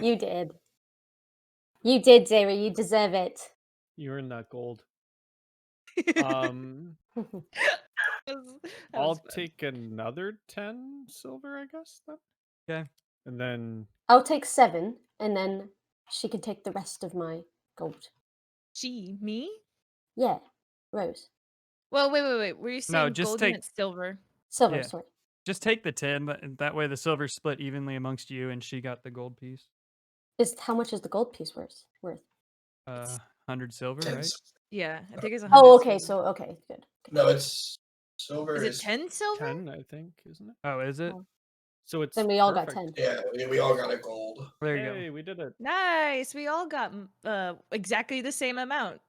You did. You did, Zeri. You deserve it. You earned that gold. Um, I'll take another 10 silver, I guess, then. Okay. And then I'll take 7, and then she can take the rest of my gold. Me? Yeah, Rose. Well, wait. Were you saying just gold take- and silver? Silver, Yeah. sorry. Just take the 10, that way the silver's split evenly amongst you, and she got the gold piece. How much is the gold piece worth? 100 silver, 10 right? Yeah, I think it's 100 Oh, okay. silver. So okay, good. No, it's silver. Is it 10 silver? 10, I think, isn't it? Oh, is it? Oh. So it's Then we all got perfect. 10. Yeah, we all got a gold. There you Hey, we did it. Nice. We all got exactly the same amount.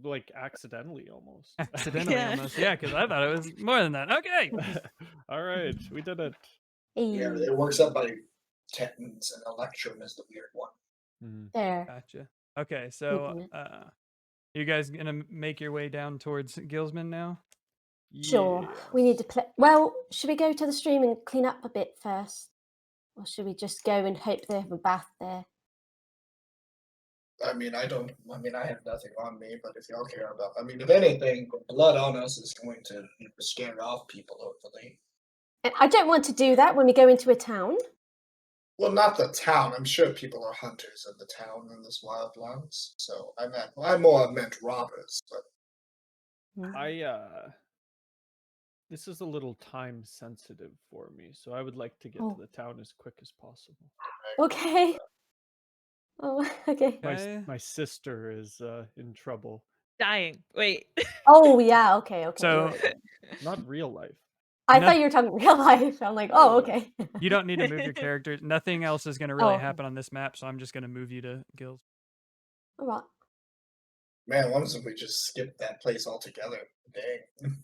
Like accidentally almost. go. Accidentally Yeah. almost. Yeah, because I thought it was more than that. Okay. All right, we did it. Yeah, Hey, it works up by tens, and electrum is the weird one. Mhm. there. Gotcha. Okay, so Mhm. you guys gonna make your way down towards Gilsman now? Sure. We need to Yes. play. Well, should we go to the stream and clean up a bit first, or should we just go and hope they have a bath there? I mean, I have nothing on me, but if y'all care about, if anything, blood on us is going to scare off people, hopefully. And I don't want to do that when we go into a town. Well, not the town. I'm sure people are hunters of the town in this wildlands. So I meant robbers, but This is a little time sensitive for me, so I would like to get Oh. to the town as quick as possible. Okay. Oh, okay. Okay. My sister is in trouble. Dying. Wait. Oh, yeah. Okay. Okay. So- right. Not real life. I No- thought you were talking real life. I'm like, oh, okay. You don't need to move your character. Nothing else is gonna really Oh. happen on this map, so I'm just gonna move you to Gils. All right. man, what if we just skip that place altogether? Dang.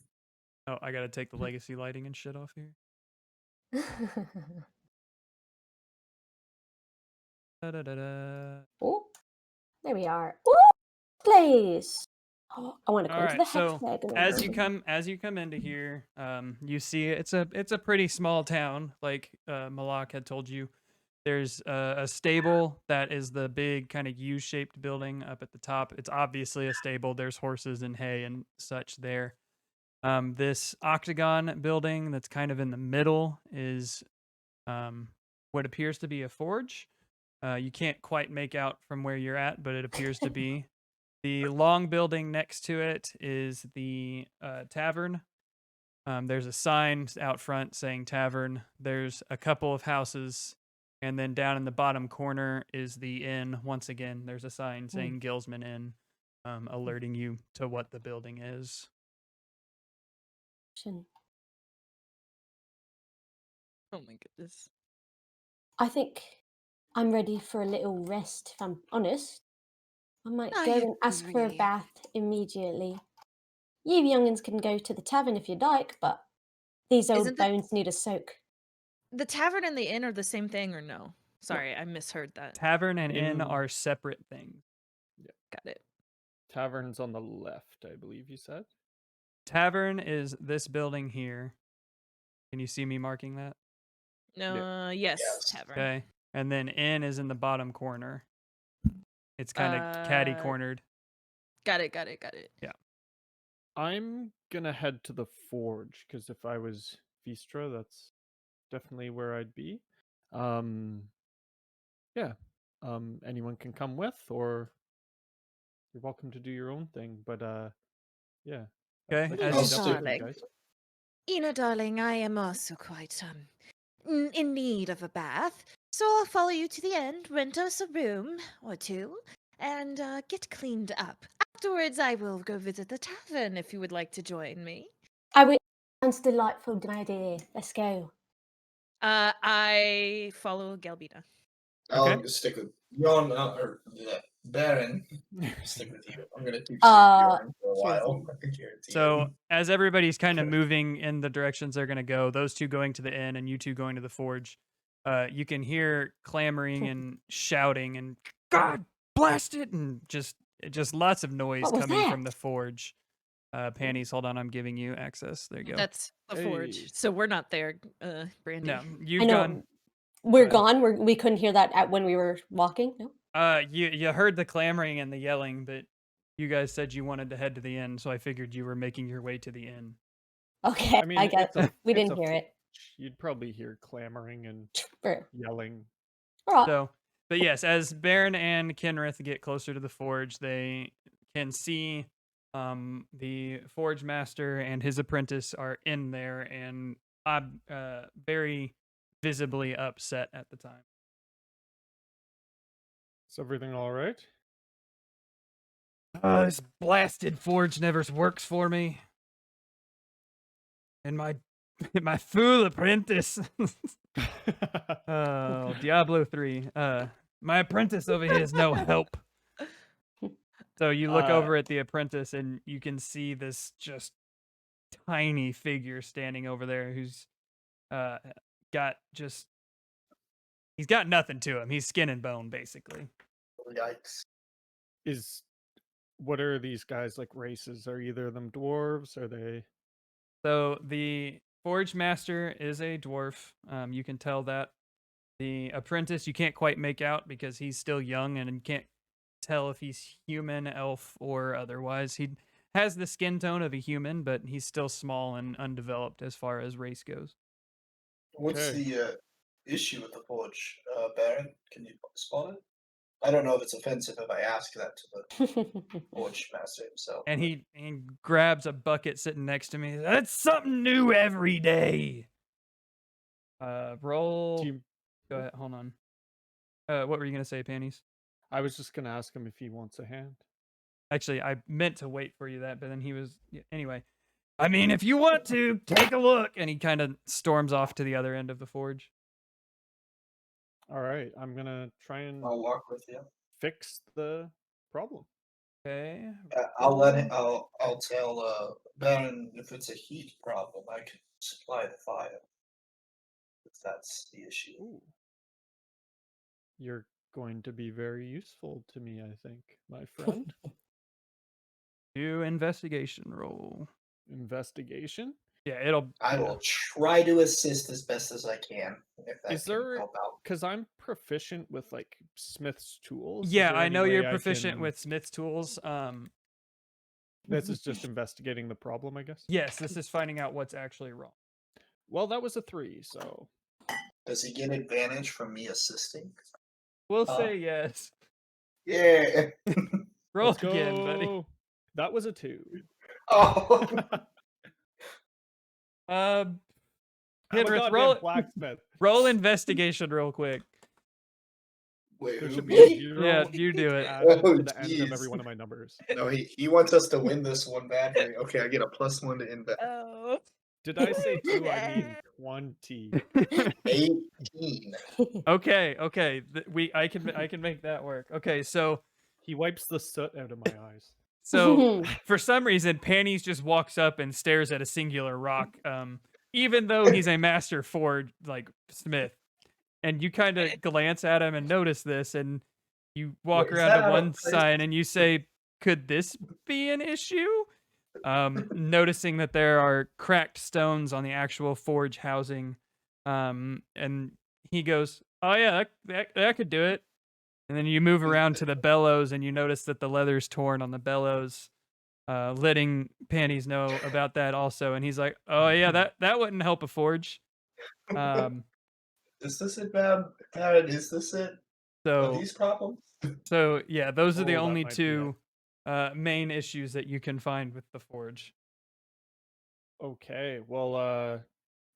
Oh, I gotta take the legacy lighting and shit off here. Da-da-da-da. Oh, there we are. Oh, place. Oh, I want to go All into right, the so hexagon. as you come into here, you see it's a pretty small town. Like Malak had told you, there's a stable that is the big kind of U-shaped building up at the top. It's obviously a stable. There's horses and hay and such there. This octagon building that's kind of in the middle is what appears to be a forge. You can't quite make out from where you're at, but it appears to be. The long building next to it is the tavern. There's a sign out front saying tavern. There's a couple of houses. And then down in the bottom corner is the inn. Once again, there's a sign saying Gilsman Inn, alerting you to what the building is. Oh my goodness. I think I'm ready for a little rest, if I'm honest. I might I go and ask for a agree. bath immediately. You youngins can go to the tavern if you'd like, but these old Isn't the- bones need a soak. The tavern and the inn are the same thing or no? Sorry, I misheard that. Tavern and inn Inn. are separate things. Got it. Tavern's on the left, I believe you said. Tavern is this building here. Can you see me marking that? Yes, Yes. tavern. Okay. And then inn is in the bottom corner. It's kind of catty cornered. Got it. I'm gonna head to the forge because if I was Vistra, that's definitely where I'd be. Yeah. Anyone can come with, or you're welcome to do your own thing. But yeah. Okay, I'd as like you to meet up with you darling. guys. Ina, darling, I am also quite in need of a bath, so I'll follow you to the end, rent us a room or two, and get cleaned up. Afterwards, I will go visit the tavern if you would like to join me. Sounds delightful, my dear. Let's go. I follow Galbina. I'll stick with Bjorn, or Baron. Stick with you. I'm gonna keep Bjorn for a while. I can guarantee So it. as everybody's kind of moving in the directions they're going to go, those two going to the inn and you two going to the forge, you can hear clamoring and shouting and God blast it, and just lots of noise What was coming that? from the forge. Panties, hold on, I'm giving you access. There you go. That's the Hey. forge, so we're not there, Brandy. No, I you've know. gone. We're ahead. gone. We couldn't hear that when we were walking. No. You heard the clamoring and the yelling, but you guys said you wanted to head to the inn, so I figured you were making your way to the inn. Okay, I mean, I get. We it's didn't a hear it. forge. You'd probably hear clamoring and True. yelling. All right. So, but yes, as Baron and Kenrith get closer to the forge, they can see the forge master and his apprentice are in there and very visibly upset at the time. Is everything all right? This blasted forge never works for me. And my my fool apprentice. Oh, Diablo 3. My apprentice over here is no help. So you look over at the apprentice and you can see this just tiny figure standing over there who's got just he's got nothing to him. He's skin and bone basically. Yikes. What are these guys like races? Are either of them dwarves? Are they? So the forge master is a dwarf. You can tell that. The apprentice you can't quite make out because he's still young and you can't tell if he's human, elf, or otherwise. He has the skin tone of a human, but he's still small and undeveloped as far as race goes. What's Okay. the issue with the forge, Baron? Can you spot it? I don't know if it's offensive if I ask that to the forge master himself. And he grabs a bucket sitting next to me. That's something new every day. Roll. Go ahead. Hold on. What were you gonna say, Panties? I was just gonna ask him if he wants a hand. Actually, I meant to wait for you that, but then he was anyway. I mean, if you want to, take a look. And he kind of storms off to the other end of the forge. All right, I'm gonna try and I'll walk with you. fix the problem. Okay. I'll tell Baron if it's a heat problem, I can supply the fire. If that's the issue. Ooh. You're going to be very useful to me, I think, my friend. Do investigation roll. Investigation? Yeah, I will try to assist as best as I can if that Is can there? help out. Because I'm proficient with like Smith's tools. Is Yeah, there I any know way you're I proficient can- with Smith's tools. This is just investigating the problem, I guess. Yes, this is finding out what's actually wrong. Well, that was a 3, so Does he get advantage from me assisting? We'll say yes. Yeah. Roll let's again, go. buddy. That was a 2. Oh. I'm a Henrith, goddamn blacksmith. roll investigation real quick. Wait, There who, should be a me? 0 Yeah, you do it. added Oh, to the end of jeez. every one of my numbers. No, he wants us to win this one badly. Okay, I get a +1 to invest. Oh. Did I say 2? I mean 20. 18. Okay. I can make that work. Okay, so He wipes the soot out of my eyes. for some reason, Panties just walks up and stares at a singular rock, even though he's a master forge smith. And you kind of glance at him and notice this, and you walk Wait, is around that to out of one place? side and you say, "Could this be an issue?" Noticing that there are cracked stones on the actual forge housing, and he goes, "Oh yeah, that could do it." And then you move around to the bellows, and you notice that the leather's torn on the bellows, letting Panties know about that also. And he's like, "Oh yeah, that wouldn't help a forge." Is this it, Baron? Is this it? Are So these problems? so yeah, those are the Oh, that only might be it. two main issues that you can find with the forge. Okay, well,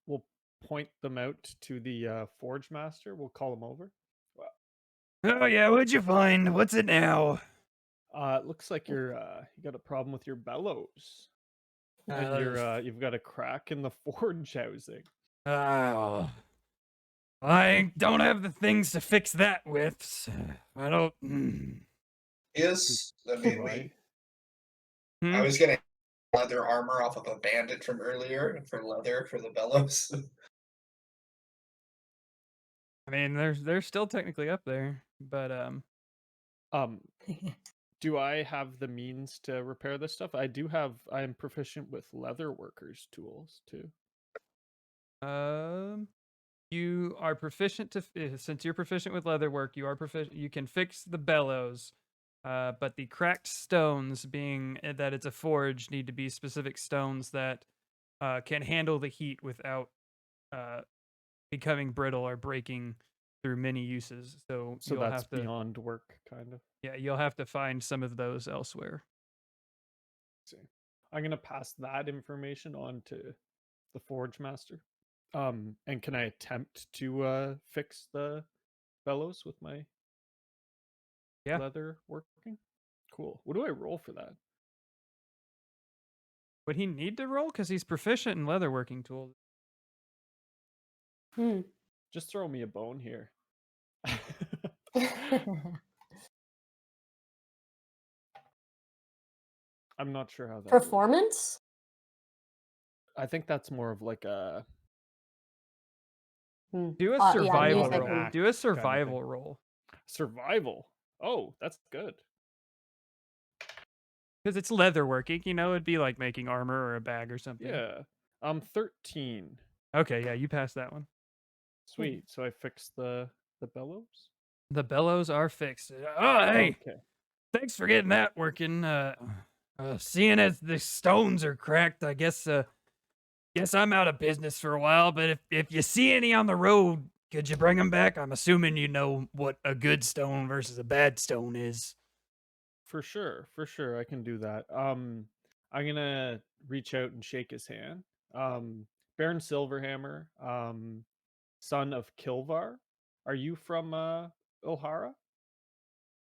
we'll point them out to the forge master. We'll call him over. Oh yeah, what'd you find? What's it now? It looks like you got a problem with your bellows, and you've got a crack in the forge housing. Oh, I don't have the things to fix that with. So I don't. Yes. I mean, Why? I was gonna leather armor off of a bandit from earlier for leather for the bellows. I mean, they're still technically up there, but Do I have the means to repair this stuff? I'm proficient with leather workers tools too. You are proficient since you're proficient with leatherwork, you are proficient. You can fix the bellows, but the cracked stones, being that it's a forge, need to be specific stones that can handle the heat without uh, becoming brittle or breaking through many uses. So So you'll that's have to, beyond work, kind of. yeah, you'll have to find some of those elsewhere. See, I'm gonna pass that information on to the forge master. And can I attempt to fix the bellows with my Yeah. leather working? Cool. What do I roll for that? Would he need to roll because he's proficient in leatherworking tools? Hmm. Just throw me a bone here. I'm not sure how that works. Performance? I think that's more of like a Hmm. Do a Yeah, survival music roll. and Do a kind of survival thing. roll. Survival. Oh, that's good. Because it's leatherworking, it'd be like making armor or a bag or something. Yeah. 13. Okay, yeah, you passed that one. Sweet. So I fixed the bellows. The bellows are fixed. Oh, hey, Okay. thanks for getting that working. Seeing as the stones are cracked, I guess I'm out of business for a while. But if you see any on the road, could you bring them back? I'm assuming you know what a good stone versus a bad stone is. For sure. I can do that. I'm gonna reach out and shake his hand. Baron Silverhammer, son of Kilvar. Are you from O'Hara?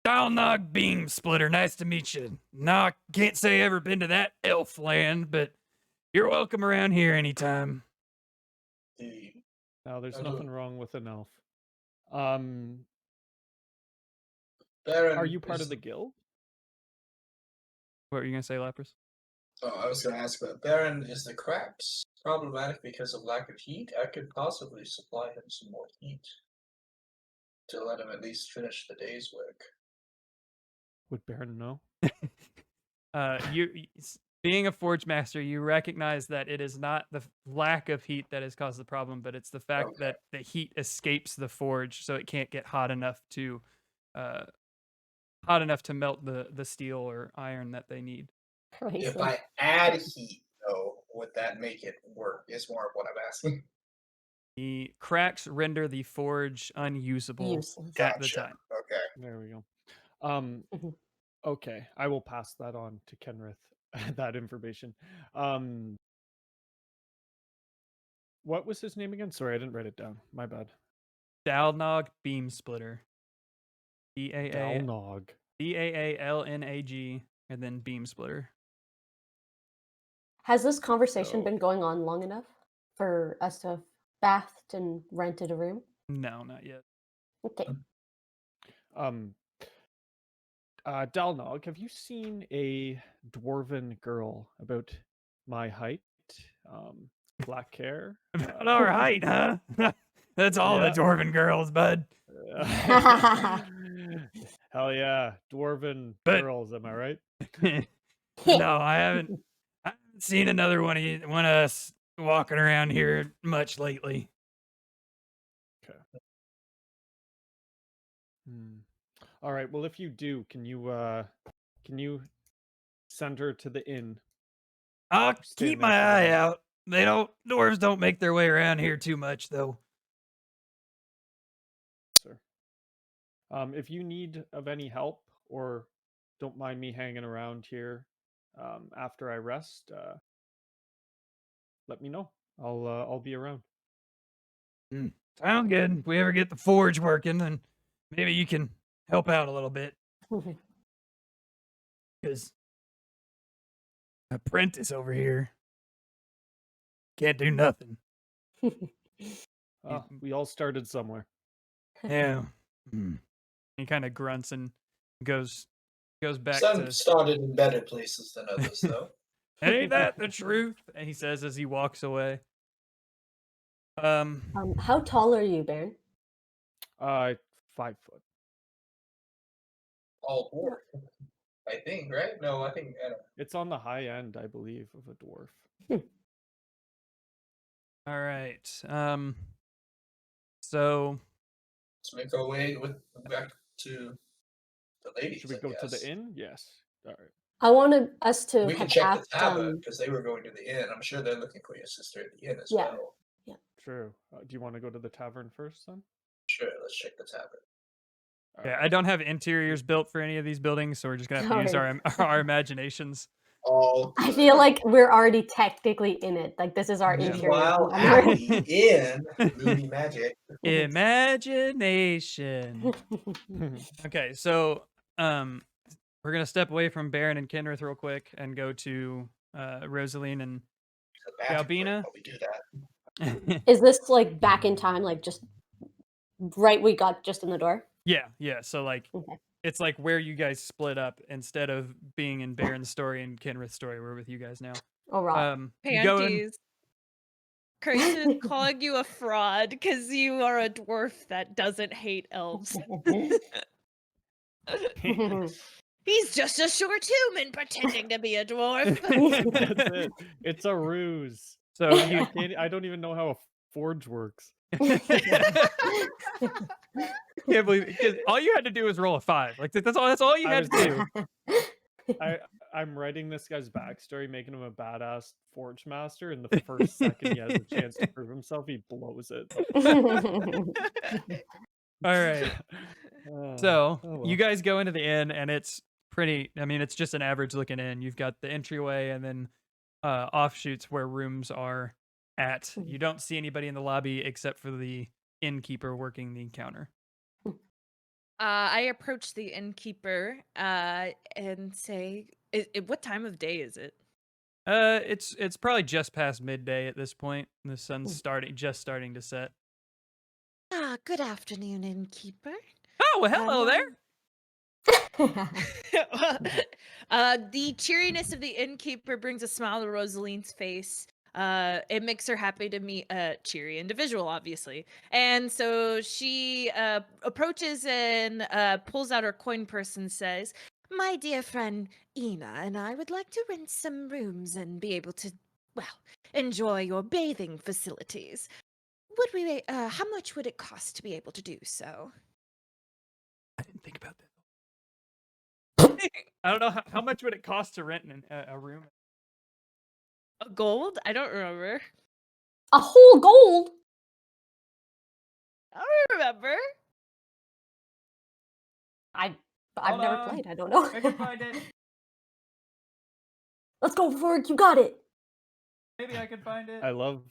Dalnog Beam Splitter, nice to meet you. Nah, can't say I ever been to that elf land, but you're welcome around here anytime. The No, there's I don't- nothing wrong with an elf. Are Baron you part is of the guild? What were you gonna say, Lapras? Oh, I was going to ask about Baron. Is the cracks problematic because of lack of heat? I could possibly supply him some more heat to let him at least finish the day's work. Would Baron know? Being a forge master, you recognize that it is not the lack of heat that has caused the problem, but it's the fact Okay. that the heat escapes the forge, so it can't get hot enough to melt the steel or iron that they need. If crazy. I add heat, though, would that make it work? Is more of what I'm asking. The cracks render the forge unusable Useless. at the Gotcha. time. Okay. There we go. Mhm. Okay, I will pass that on to Kenrith. That information. What was his name again? Sorry, I didn't write it down. My bad. Dalnog Beam Splitter. Dalnog. Daalnag, and then Beam Splitter. Has this conversation So- been going on long enough for us to have bathed and rented a room? No, not yet. Okay. Dalnog, have you seen a dwarven girl about my height? Black hair? About all right, huh? That's all the Yeah. dwarven girls, bud. Hell yeah, dwarven But- girls, am I right? No, I haven't seen another one of us walking around here much lately. All right. Well, if you do, can you send her to the inn? I'll Staying keep there my for the eye night. out. Dwarves don't make their way around here too much, though. Sir. If you need of any help or don't mind me hanging around here after I rest, let me know. I'll be around. Sound good. If we ever get the forge working, then maybe you can help out a little bit. Because apprentice over here can't do nothing. We all started somewhere. Yeah. He kind of grunts and goes back Some to. started in better places than others, though. Ain't that the truth? And he says as he walks away. How tall are you, Baron? 5 foot. All dwarf, I think, right? No, I think It's on the high end, I believe, of a dwarf. All right. So Let's make our way back to the ladies, Should we I go to guess. the inn? Yes. All right. I wanted us to We can have check the asked. tavern because they were going to the inn. I'm sure they're looking for your sister at the inn as Yeah. well. True. Do you want to go to the tavern first, then? Sure, let's check the tavern. All yeah, right. I don't have interiors built for any of these buildings, so we're just gonna have to use Sorry. our imaginations. All I good. feel like we're already technically in it. Like this is our interior. Meanwhile, one. at the inn, Moody Magic. Imagination. Okay, so we're gonna step away from Baron and Kenrith real quick and go to Rosaline and The magic break Galbina. while we do that. Is this like back in time? Like just right we got just in the door? yeah. So like Okay. it's like where you guys split up instead of being in Baron's story and Kenrith's story. We're with you guys now. All right. You go in. Panties. Grayson is calling you a fraud because you are a dwarf that doesn't hate elves. He's just a short human pretending to be a dwarf. That's it. It's a ruse. So you I don't even know how a forge works. can't believe it, 'cause all you had to do was roll a 5. Like that's all you I had to was do. I'm writing this guy's backstory, making him a badass forge master, and the first second he has a chance to prove himself, he blows it. All right. So oh well. you guys go into the inn, and it's pretty. I mean, it's just an average looking inn. You've got the entryway, and then offshoots where rooms are at. You don't see anybody in the lobby except for the innkeeper working the counter. I approach the innkeeper and say, "What time of day is it?" It's probably just past midday at this point. The sun's just starting to set. Ah, good afternoon, innkeeper. Oh, well, hello there. The cheeriness of the innkeeper brings a smile to Rosaline's face. It makes her happy to meet a cheery individual, obviously. And so she approaches and pulls out her coin purse and says, "My dear friend Ina and I would like to rent some rooms and be able to, well, enjoy your bathing facilities. Would we? How much would it cost to be able to do so?" I didn't think about that. I don't know how much would it cost to rent a room. Gold? I don't remember. A whole gold? I don't remember. I've Hold never on. played. I don't know. I can find it. Let's go, Fork. You got it. Maybe I can find it. I love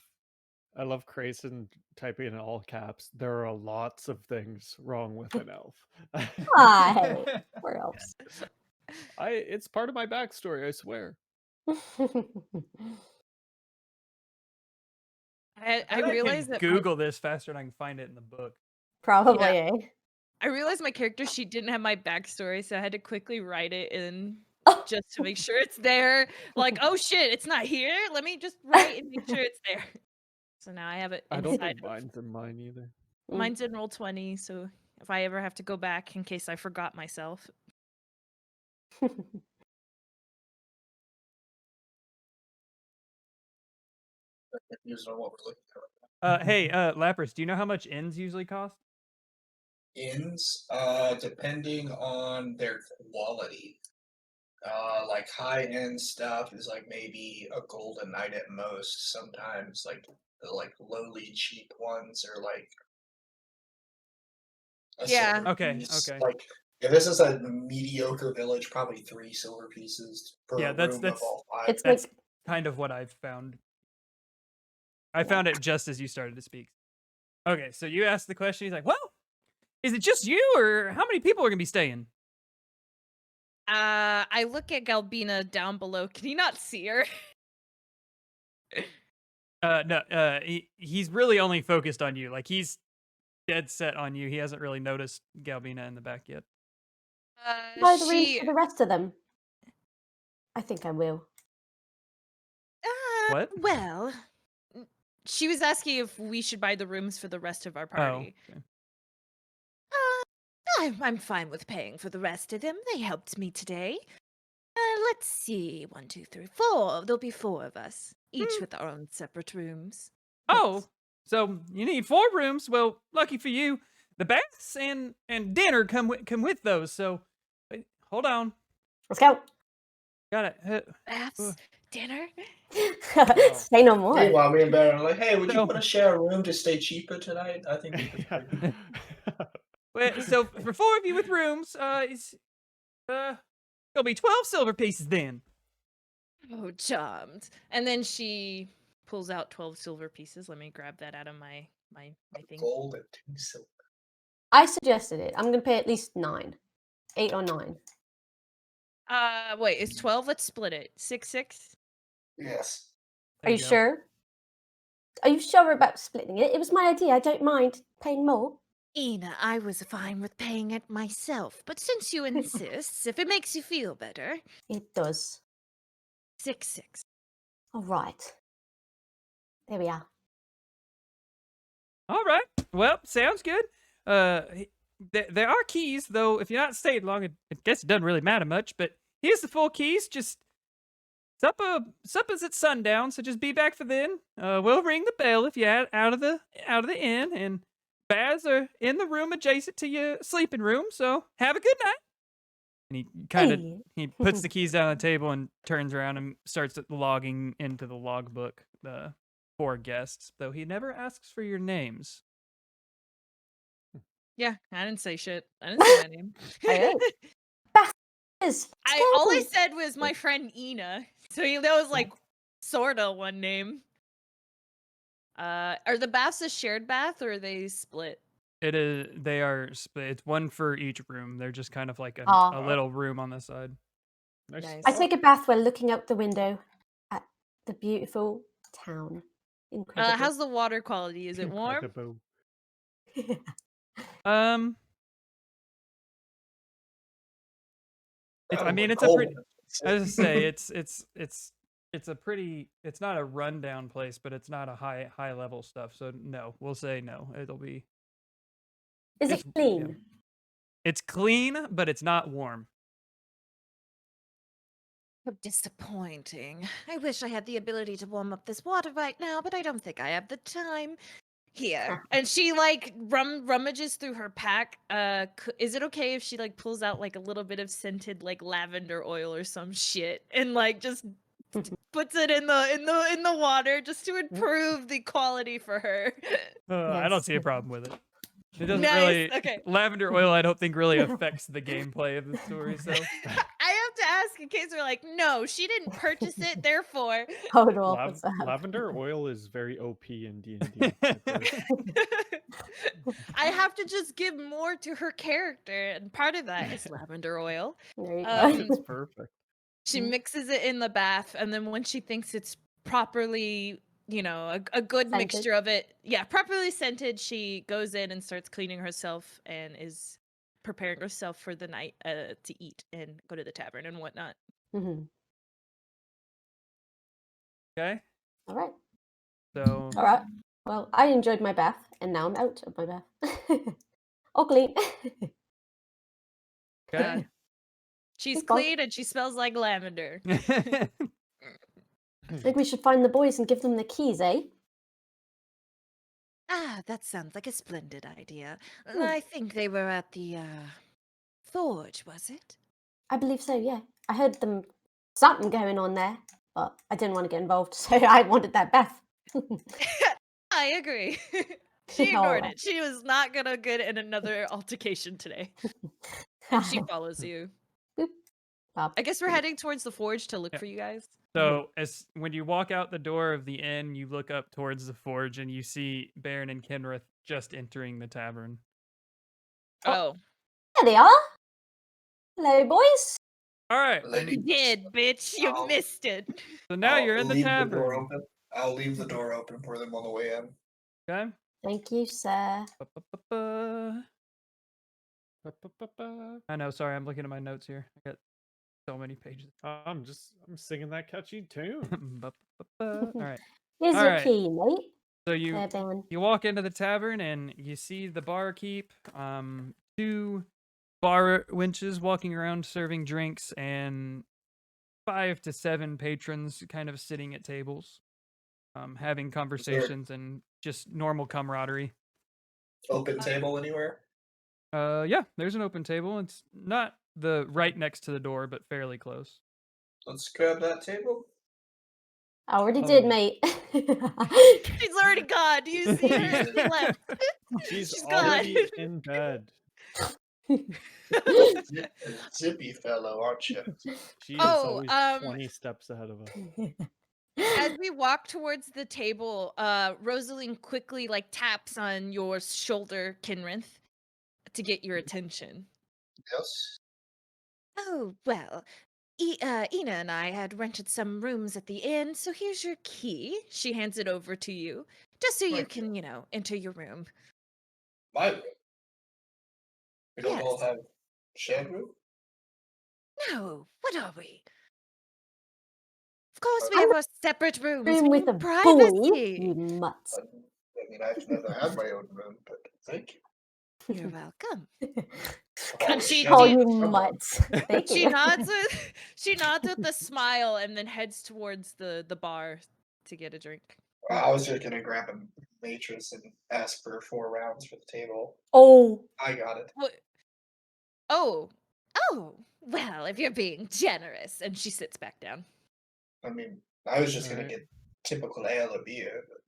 Crayson typing in all caps. There are lots of things wrong with an elf. Hi. Where else? It's part of my backstory, I swear. I realize that Google this faster than I can find it in the book. Probably, Yeah. eh? I realized my character sheet didn't have my backstory, so I had to quickly write it in just to make sure it's there. Like, oh shit, it's not here. Let me just write and make sure it's there. So now I have it I don't inside. think mine's in mine either. Mine's in roll 20, so if I ever have to go back in case I forgot myself. Confused on what we're looking for. Hey, Lapras, do you know how much inns usually cost? Inns, depending on their quality. Like high end stuff is like maybe a gold a night at most. Sometimes like the lowly cheap ones are like a Yeah. silver Okay, piece. okay. Like if this is a mediocre village, probably 3 silver pieces per Yeah, room that's of all 5. It's That's like kind of what I've found. I found it just as you started to speak. Okay, so you asked the question. He's like, "Well, is it just you, or how many people are gonna be staying?" I look at Galbina down below. Can he not see her? No, he's really only focused on you. Like he's dead set on you. He hasn't really noticed Galbina in the back yet. buy the rooms She for the rest of them. I think I will. What? Well, she was asking if we should buy the rooms for the rest of our party. Oh, okay. I'm fine with paying for the rest of them. They helped me today. Let's see. 1, 2, 3, 4. There'll be 4 of us, each with our own separate rooms. Oh, So you need 4 rooms. Well, lucky for you, the baths and dinner come with those. So wait, hold on. Let's go. Got it. Baths, dinner. Say no Hey, more. while me and Baron are like, hey, would you So- want to share a room to stay cheaper tonight? I think we could. Wait, so for 4 of you with rooms, it's gonna be 12 silver pieces then. Oh, charmed. And then she pulls out 12 silver pieces. Let me grab that out of my thing. Gold and 2 silver. I suggested it. I'm going to pay at least 9. 8 or 9. Wait, it's 12. Let's split it. 6, 6. Yes. Are you sure? Are you sure about splitting it? It was my idea. I don't mind paying more. Ina, I was fine with paying it myself, but since you insist, if it makes you feel better, It does. 6, 6. All right. There we are. All right. Well, sounds good. There are keys, though. If you're not staying long, I guess it doesn't really matter much. But here's the 4 keys. Just supper's at sundown, so just be back for then. We'll ring the bell if you're out of the inn, and baths are in the room adjacent to your sleeping room. So have a good night. And he kind of Hey. he puts the keys down on the table and turns around and starts logging into the logbook. For guests, though he never asks for your names. Yeah, I didn't say shit. I didn't say my name. Alright. Yes. All I Scary. said was my friend Ina. So that was like sorta one name. Are the baths a shared bath or are they split? It is. They are split. It's one for each room. They're just kind of like a Aw. little room on the side. Nice. I take a bath while looking out the window at the beautiful town. Incredible. How's the water quality? Is it warm? Incredible. Um, I mean, it's a Gold. pretty. I was gonna say it's a pretty. It's not a rundown place, but it's not a high level stuff. So no, we'll say no. It'll be. Is it it's- clean? yeah. It's clean, but it's not warm. How disappointing. I wish I had the ability to warm up this water right now, but I don't think I have the time. Here. And she like rummages through her pack. Is it okay if she like pulls out like a little bit of scented like lavender oil or some shit and like just puts it in the water just to improve the quality for her? I don't Yes. see a problem with it. It doesn't Nice, really. okay. Lavender oil, I don't think really affects the gameplay of the story. So I have to ask in case we're like, no, she didn't purchase it, therefore. Hold off. Lavender oil is very OP in D&D. I have to just give more to her character, and part of that is lavender oil. There you Um, go. It's perfect. She Mm. mixes it in the bath, and then when she thinks it's properly, a good Scented. mixture of it, properly scented, she goes in and starts cleaning herself and is preparing herself for the night to eat and go to the tavern and whatnot. Mhm. okay, All right. so All right. Well, I enjoyed my bath, and now I'm out of my bath. All clean. okay. She's It's fine. clean and she smells like lavender. I think we should find the boys and give them the keys, eh? Ah, that sounds like a splendid idea. Hmm. I think they were at the forge, was it? I believe so, yeah. I heard them something going on there, but I didn't want to get involved, so I wanted that bath. I agree. She ignored Aw. it. She was not gonna get in another altercation today. She follows you. Bob. I guess we're heading towards the forge to look Yeah. for you guys. So as when you walk out the door of the inn, you look up towards the forge and you see Baron and Kenrith just entering the tavern. Oh. There they are. Hello, boys. All right, Lady, You did, bitch. You I'll- missed it. so now I'll you're in the leave the door tavern. open. I'll leave the door open for them on the way in. Okay. Thank you, sir. Ba-ba-ba-ba. Ba-ba-ba-ba. I know. Sorry, I'm looking at my notes here. I got so many pages. I'm singing that catchy tune. Ba-ba-ba-ba. All right. Here's All your right. key, mate. So you There, Ben. you walk into the tavern and you see the barkeep, 2 bar wenches walking around serving drinks, and 5 to 7 patrons kind of sitting at tables. having conversations and just normal camaraderie. Open table anywhere? Yeah, there's an open table. It's not the right next to the door, but fairly close. Let's grab that table. I already did, Um, mate. She's already gone. Do you see her? Jesus. She left. She's She's gone. already in bed. Zippy fellow, aren't you? She is Oh, always 20 steps ahead of us. As we walk towards the table, Rosaline quickly taps on your shoulder, Kinrinth, to get your attention. Yes. Oh, well, Ina and I had rented some rooms at the inn, so here's your key. She hands it over to you, just so you Thank can, enter your room. My room. We don't all Yes. have shared room? No, what are we? Of course we I'm have our separate rooms. Room We with need a boy, privacy. you mutts. I mean, I've never had my own room, but thank you. You're welcome. Oh, And she shit. Call she- you Someone. mutts. Thank She you. nods with a smile and then heads towards the bar to get a drink. I was just gonna grab a matrix and ask for 4 rounds for the table. Oh, I got it. What? Oh, well, if you're being generous. And she sits back down. I mean, I was just gonna Alright. get typical ale or beer, but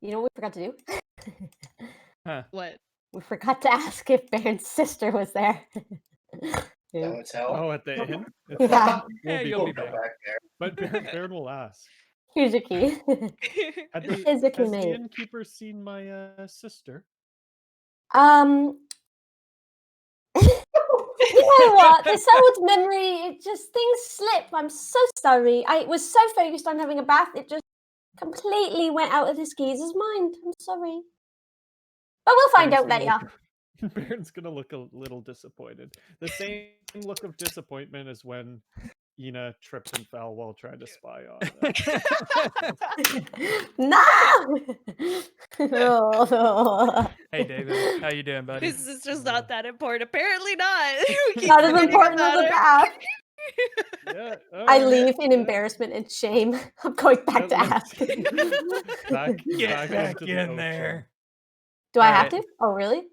you know what we forgot to do? Huh. What? We forgot to ask if Baron's sister was there. no, it's hell. Oh, at the inn? It's Yeah. fine. Yeah, We'll you'll be be Go back. back there. But Baron will ask. Here's your key. Has Here's your key, the mate. innkeeper seen my sister? You know what? This old memory, things slip. I'm so sorry. I was so focused on having a bath, it just completely went out of this geezer's mind. I'm sorry. But we'll find out Baron's gonna later. look- Baron's gonna look a little disappointed. The same look of disappointment as when Ina tripped and fell while trying to spy on No! Oh. Hey, David, how you doing, buddy? His sister's not that important. Apparently not. We keep Not as forgetting important as about the her. bath. Yeah, I alright, leave in yeah. embarrassment and shame. I'm going back At to least- ask. back Get back back into the in ocean. there. Do I All have right. to? Oh, really?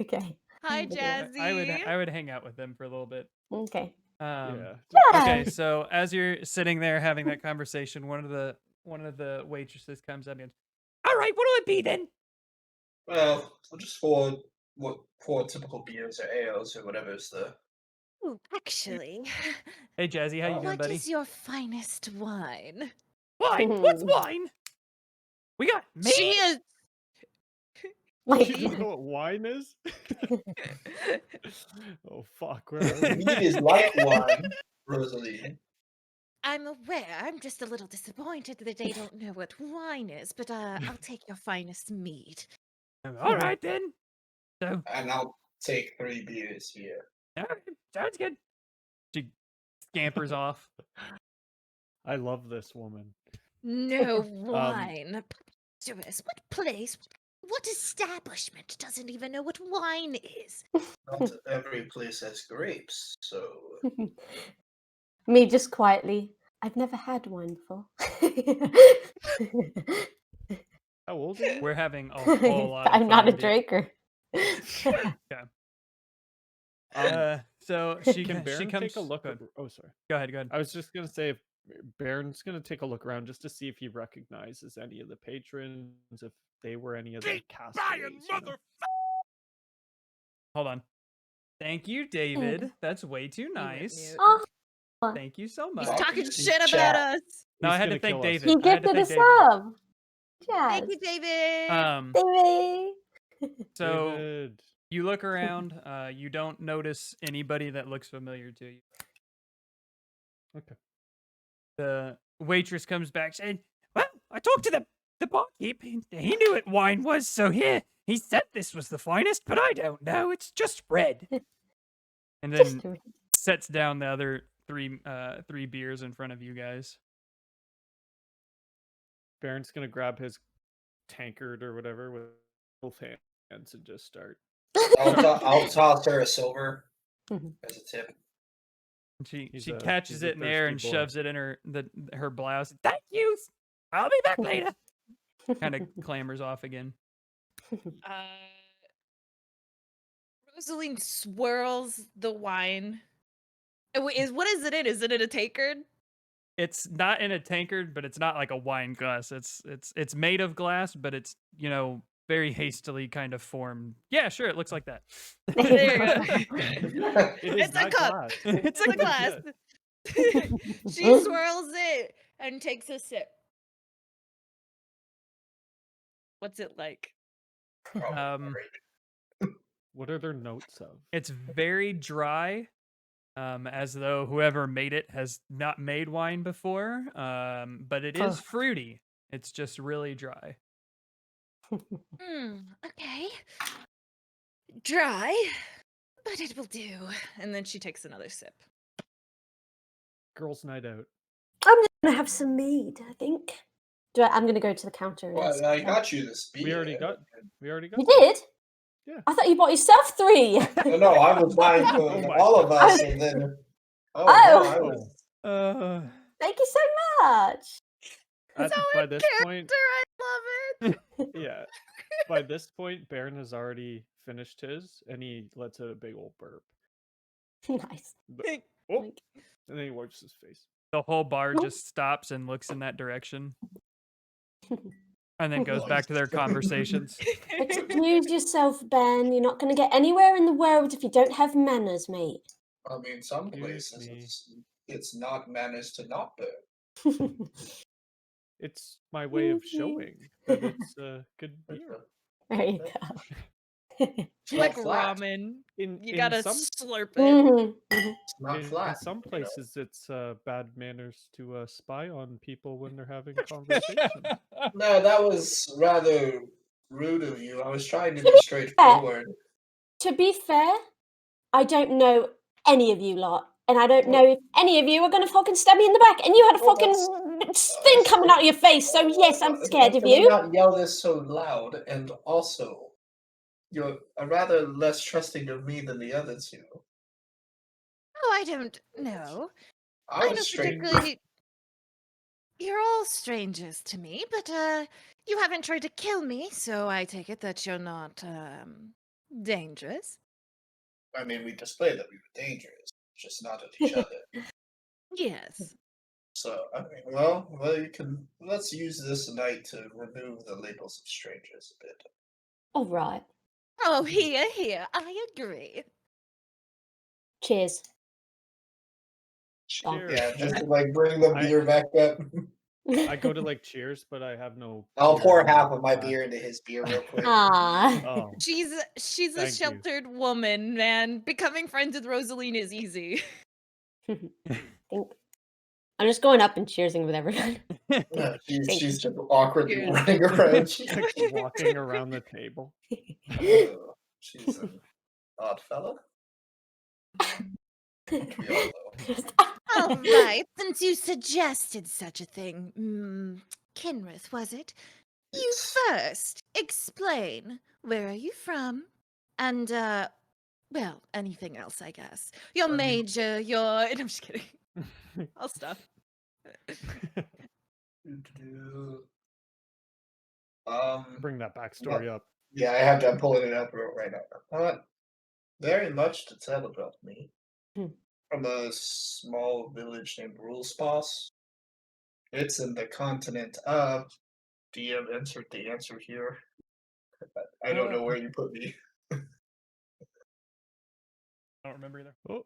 Okay. Hi, Okay. Jazzy. I would hang out with them for a little bit. Okay. Yeah. Okay, Yeah. so as you're sitting there having that conversation, one of the waitresses comes up and goes, "All right, what'll it be then?" Well, just 4 typical beers or ales or whatever's the. Ooh, actually, Hey, Jazzy, how you doing, what buddy? is your finest wine? Wine? What's wine? We got meat. She is. Like, You don't know what wine is? Oh fuck! Where are we? Mead is like wine, Rosalie. I'm aware. I'm just a little disappointed that they don't know what wine is, but I'll take your finest mead. All right then. So, And I'll take 3 beers here. all right, sounds good. She scampers off. I love this woman. No wine. Preposterous. What place? What establishment doesn't even know what wine is? Not every place has grapes, so. me just quietly. I've never had one before. How old are you? We're having a whole lot. Of I'm not a fun, dude. drinker. So she Can she Baron comes. take a look? Go ahead. Oh, sorry. Go ahead. Go ahead. I was just gonna say, if Baron's gonna take a look around just to see if he recognizes any of the patrons, if they were any of the castaways. Hold on. Thank you, David. That's way too nice. Oh, Thank you so much. He's talking He's shit about chat. us. No, I He's had gonna to thank kill us. David. he I had to gifted a thank David. sub. Yes. Thank you, David. Baby. So David. you look around. You don't notice anybody that looks familiar to you. Okay. The waitress comes back saying, "Well, I talked to the barkeep. He knew what wine was, so here he said this was the finest, but I don't know. It's just red." And Just then do it. sets down the other three beers in front of you guys. Baron's gonna grab his tankard or whatever with both hands and just start. I'll toss her a silver Mhm. as a tip. And she He's she a- catches he's a it in the air thirsty and boy. shoves it in her blouse. Thank you, I'll be back later. Kind of clambers off again. Rosaline swirls the wine. What is it in? Is it in a tankard? It's not in a tankard, but it's not like a wine glass. It's made of glass, but it's, you know, very hastily kind of formed. Yeah, sure, it looks like that. There you go. It is It's a not cup. glass. It's a glass. Yes. She swirls it and takes a sip. What's it like? What are their notes of? It's very dry, as though whoever made it has not made wine before. But it is Fuck. fruity. It's just really dry. Okay. Dry, but it will do. And then she takes another sip. Girls' night out. I'm just gonna have some mead, I think. I'm gonna go to the counter. And Well, I got you this beer. We already got. You that. did? Yeah. I thought you bought yourself 3. No, I was buying for Oh my all of God. us, and then. Oh. No, I was. Thank you so much. By this point, I love it. yeah. By this point, Baron has already finished his, and he lets out a big old burp. Nice. Oh, and then he wipes his face. The whole bar Oh. just stops and looks in that direction. And then goes back to their conversations. Excuse yourself, Ben. You're not going to get anywhere in the world if you don't have manners, mate. I mean, some Excuse places me. it's not managed to not burn. It's my way of showing that it's good beer. There you go. It's Like not flat. ramen. In You gotta some slurp it. Mhm, mhm. It's not in flat. some you know. places, it's bad manners to spy on people when they're having conversations. No, that was rather rude of you. I was trying to be straightforward. To be fair, I don't know any of you lot. And I don't know if any of you are going to fucking stab me in the back. And you had a Well, fucking thing coming out of your face. So, yes, I'm scared of Can we you. not yell this so loud? And also, you're rather less trusting of me than the other two. Oh, I don't know. I I was don't straight. particularly. You're all strangers to me, but you haven't tried to kill me, so I take it that you're not dangerous. I mean, we displayed that we were dangerous, just not at each other. Yes. So, I mean, well, you can. Let's use this night to remove the labels of strangers a bit. All right. Oh, here. I agree. Cheers. Cheers. Yeah, just to like bring the beer back up. I go to like cheers, but I have no. I'll beer pour in my half of my glass. beer into his beer real quick. Ah. Oh, She's a Thank you. sheltered woman, man. Becoming friends with Rosaline is easy. I'm just going up and cheersing with everyone. Yeah, Thank she's just awkwardly Cheers. running around. like walking around the table. Oh, she's an odd fella. We all know. All right, since you suggested such a thing, Kinrith, was it? You Yes. first explain where are you from, and well, anything else, I guess. Your I mean- major, your. I'm just kidding. I'll stop. Bring that backstory up. Yeah, I have to. I'm pulling it up right now. Not very much to tell about me. Hmm. From a small village named Rulespass. It's in the continent of. DM insert the answer here. I don't know where you put me. I don't remember either. Oh,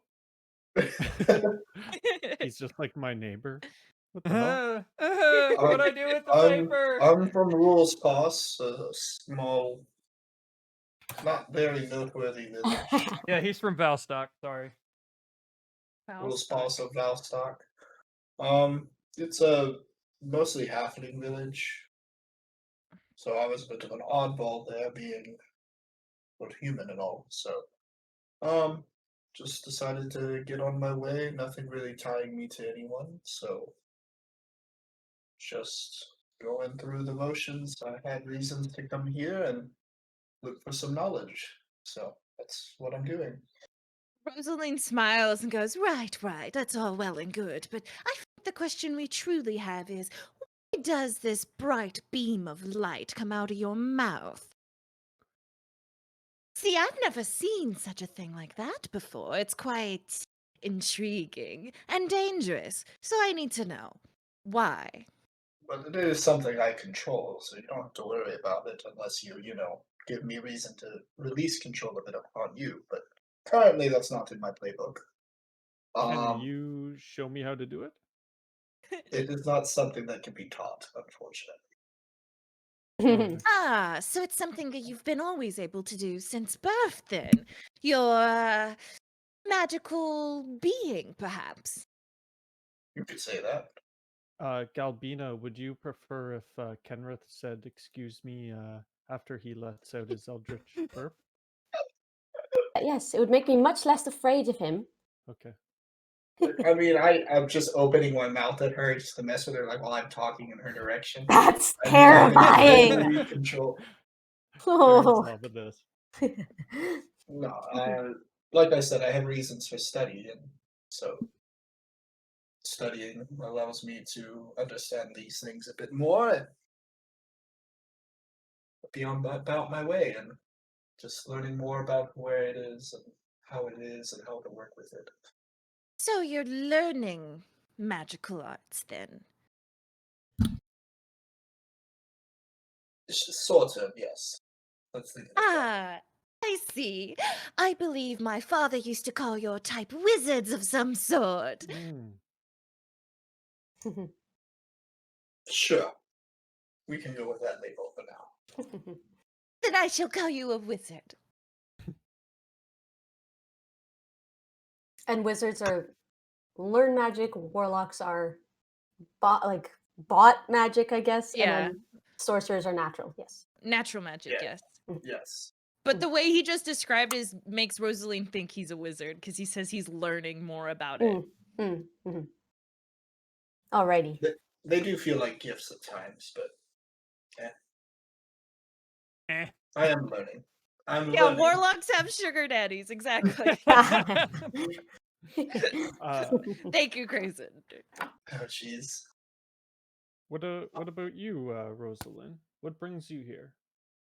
he's just like my neighbor. What the hell? What I do with the paper? I'm from Rulespass, a small, not very noteworthy village. Yeah, he's from Valstock. Sorry. Rulespass of Valstock. It's a mostly halfling village. So I was a bit of an oddball there, being human and all. So, just decided to get on my way. Nothing really tying me to anyone. So, just going through the motions. I had reasons to come here and look for some knowledge. So that's what I'm doing. Rosaline smiles and goes, right, that's all well and good, but I think the question we truly have is, why does this bright beam of light come out of your mouth? See, I've never seen such a thing like that before. It's quite intriguing and dangerous, so I need to know. Why? But it is something I control, so you don't have to worry about it unless you give me reason to release control of it upon you. But currently, that's not in my playbook. Can you show me how to do it? It is not something that can be taught, unfortunately. Okay. Ah, so it's something that you've been always able to do since birth, then. Your magical being, perhaps. You could say that. Galbina, would you prefer if Kenrith said "excuse me" after he lets out his eldritch burp? Yes, it would make me much less afraid of him. Okay. I mean, I'm just opening my mouth at her just to mess with her, like while I'm talking in her direction. That's I mean, I have terrifying. complete control. Baron's Oh. loving this. No, like I said, I have reasons for studying, so studying allows me to understand these things a bit more and be on about my way and just learning more about where it is and how to work with it. So you're learning magical arts, then? Sort of, yes. Let's leave it at that. Ah, I see. I believe my father used to call your type wizards of some sort. Mm. Sure. We can go with that label for now. Then I shall call you a wizard. And wizards are learn magic, warlocks are bot magic, I guess. Yeah. And then sorcerers are natural, yes. Natural magic, Yeah. yes. Yes. But the way he just described is makes Rosaline think he's a wizard because he says he's learning more about it. Alrighty. They do feel like gifts at times, but Eh. I am learning. I'm Yeah, learning. warlocks have sugar daddies, exactly. Thank you, Grayson. Oh, jeez. What about you, Rosalind? What brings you here?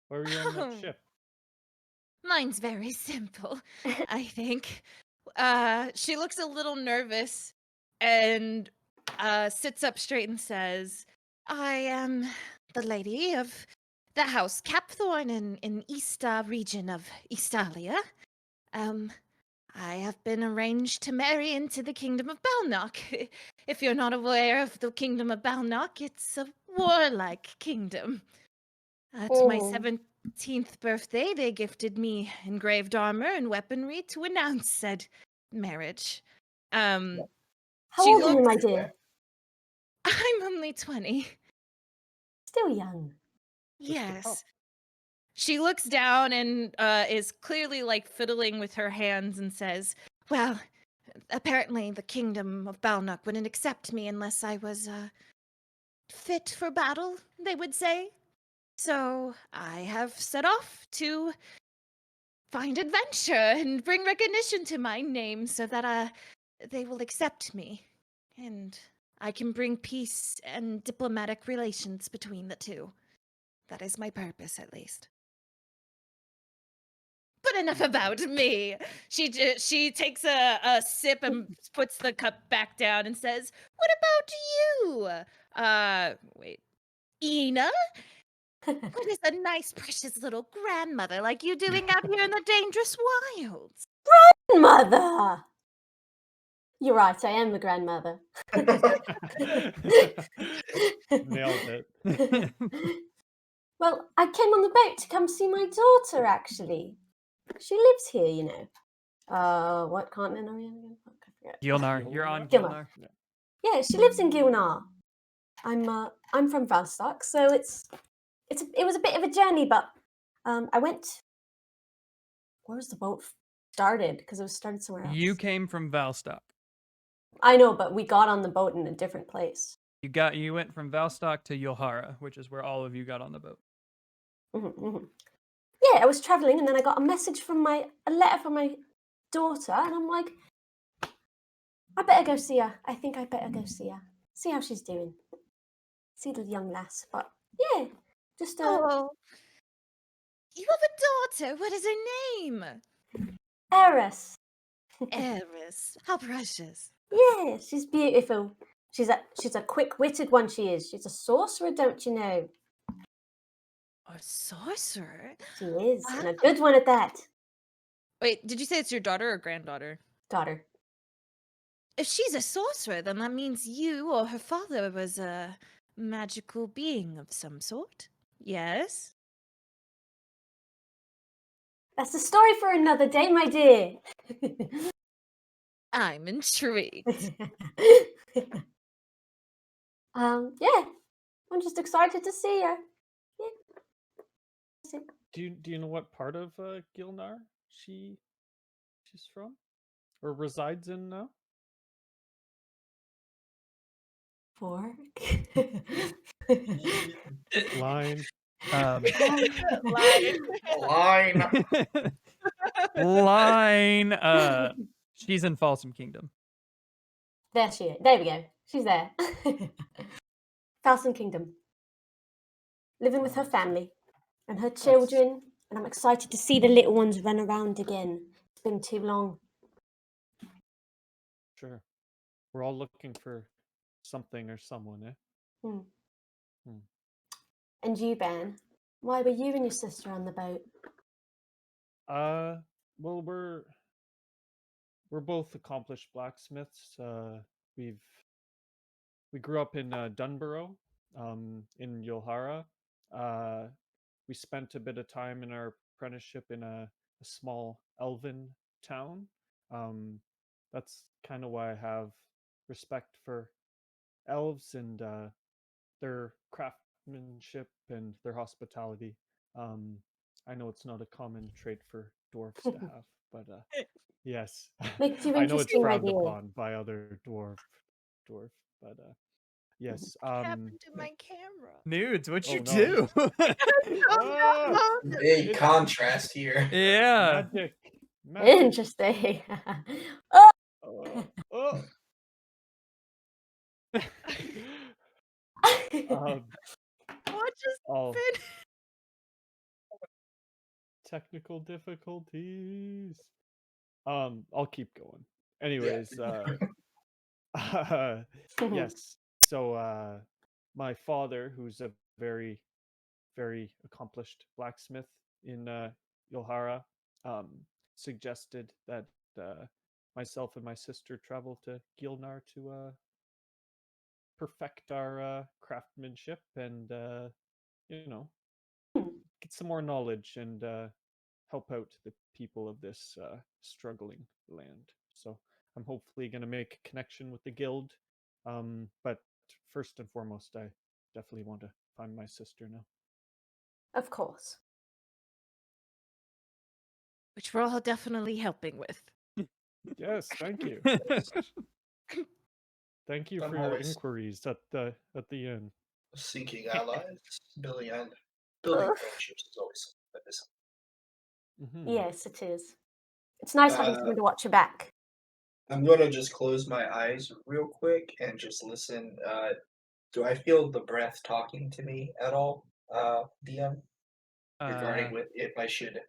Why are you on that ship? Mine's very simple, I think. She looks a little nervous and sits up straight and says, I am the lady of the House Capthorn in Easta region of Eastalia. I have been arranged to marry into the Kingdom of Balnock. If you're not aware of the Kingdom of Balnock, it's a warlike kingdom. At my Oh. 17th birthday, they gifted me engraved armor and weaponry to announce said marriage. How She old are you, my looks- dear? I'm only 20. Still young. Just a pup. Yes. She looks down and is clearly like fiddling with her hands and says, Well, apparently the Kingdom of Balnock wouldn't accept me unless I was fit for battle, they would say. So I have set off to find adventure and bring recognition to my name so that they will accept me. And I can bring peace and diplomatic relations between the two. That is my purpose, at least. but enough about me. She takes a sip and puts the cup back down and says, "What about you? Wait, Ina? What is a nice, precious little grandmother like you doing out here in the dangerous wilds? Grandmother! You're right, I am the grandmother. Nailed it. Well, I came on the boat to come see my daughter, actually. She lives here, you know. What continent are we on again? Fuck, I forget. Gilnar, you're on Gilnar. Gilnar. Yeah, she lives in Gilnar. I'm from Valstock, so it was a bit of a journey, but I went. Where was the boat started? Because it was started somewhere else. You came from Valstock. I know, but we got on the boat in a different place. You went from Valstock to Yulhara, which is where all of you got on the boat. Yeah, I was traveling, and then I got a letter from my daughter, and I'm like, I better go see her. I think I better go see her. See how she's doing. see the young lass, but yeah, just Oh, you have a daughter. What is her name? Eris. Eris. How precious. Yeah, she's beautiful. She's a quick-witted one. She is. She's a sorcerer, don't you know? A sorcerer? She is, and a Wow. good one at that. Wait, did you say it's your daughter or granddaughter? Daughter. If she's a sorcerer, then that means you or her father was a magical being of some sort. Yes? That's a story for another day, my dear. I'm intrigued. Yeah, I'm just excited to see her. Yeah. Do you know what part of Gilnar she's from or resides in now? Fork. Line. Line. Line. Line. She's in Folsom Kingdom. There she is. There we go. She's there. Falcon Kingdom. Living with her family and her children. And I'm excited to see the little ones run around again. It's been too long. Sure. We're all looking for something or someone, eh? Hmm. Hmm. And you, Ben, why were you and your sister on the boat? Well, we're both accomplished blacksmiths. We grew up in Dunborough, in Yulhara. We spent a bit of time in our apprenticeship in a small elven town. That's kind of why I have respect for elves and their craftsmanship and their hospitality. I know it's not a common trait for dwarfs to have, but yes, Makes you I know it's interesting, my frowned dear. upon by other dwarf, but yes. What happened to my camera? Nudes, what'd Oh you no! do? Ah, Big it's contrast here. Yeah. magic. Interesting. Oh! Oh. um, What just all happened? technical difficulties. I'll keep going. Anyways, yes. So, my father, who's a very, very accomplished blacksmith in Yulhara, um, suggested that myself and my sister travel to Gilnar to perfect our craftsmanship and you know get some more knowledge and help out the people of this struggling land. So I'm hopefully going to make a connection with the guild. But first and foremost, I definitely want to find my sister now. Of course. Which we're all definitely helping with. Yes, thank you. Thank you I'm for your always inquiries at the end. seeking allies, building friendships is always something that is. Mhm. Yes, it is. It's nice having someone to watch your back. I'm gonna just close my eyes real quick and just listen. Do I feel the breath talking to me at all, DM? Regarding with if I should,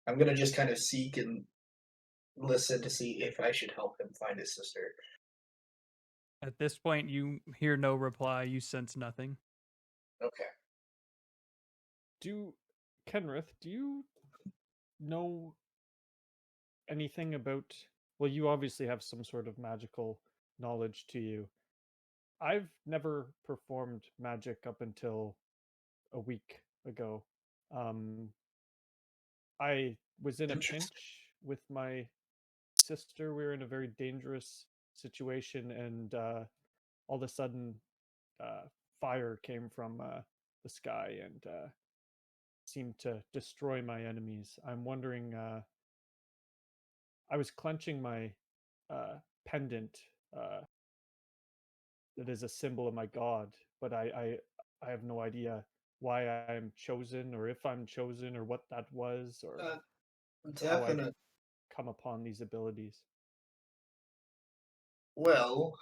I'm gonna just kind of seek and listen to see if I should help him find his sister. At this point, you hear no reply. You sense nothing. Okay. Kenrith, do you know anything about, well, you obviously have some sort of magical knowledge to you. I've never performed magic up until a week ago. I was in a Interesting. pinch with my sister. We were in a very dangerous situation, and all of a sudden, fire came from the sky and seemed to destroy my enemies. I'm wondering. I was clenching my pendant that is a symbol of my god, but I have no idea why I'm chosen or if I'm chosen or what that was or how I Definite. come upon these abilities. Well,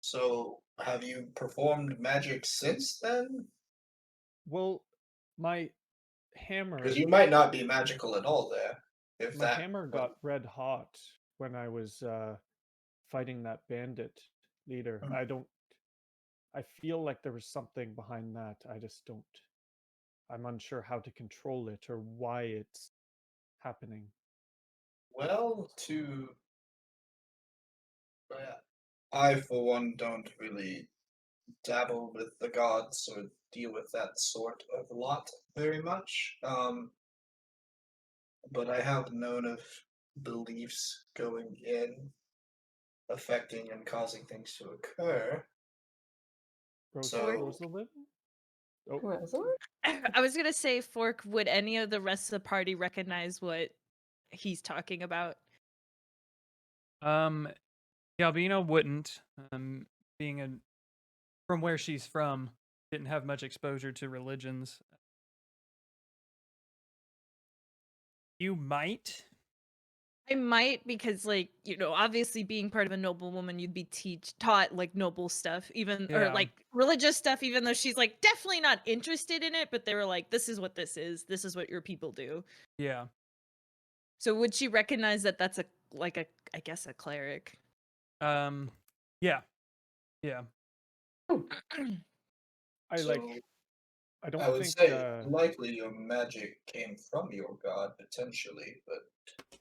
so Have you performed magic since then? Well, my hammer Because you might not be magical at all there. If my that hammer got red hot when I was fighting that bandit leader. Mm. I feel like there was something behind that. I just don't. I'm unsure how to control it or why it's happening. Well, I for one don't really dabble with the gods or deal with that sort of lot very much. But I have known of beliefs going in, affecting and causing things to occur. So Rosalind? Oh, Rosalind? I was gonna say, Fork, would any of the rest of the party recognize what he's talking about? Galbina wouldn't. Being from where she's from, didn't have much exposure to religions. You might. I might, because, like, obviously being part of a noble woman, you'd be taught like noble stuff, even or Yeah. like religious stuff, even though she's like definitely not interested in it. But they were like, "This is what this is. This is what your people do." Yeah. So would she recognize that that's I guess a cleric? Yeah. Yeah. I So I don't I would think say likely your magic came from your god potentially, but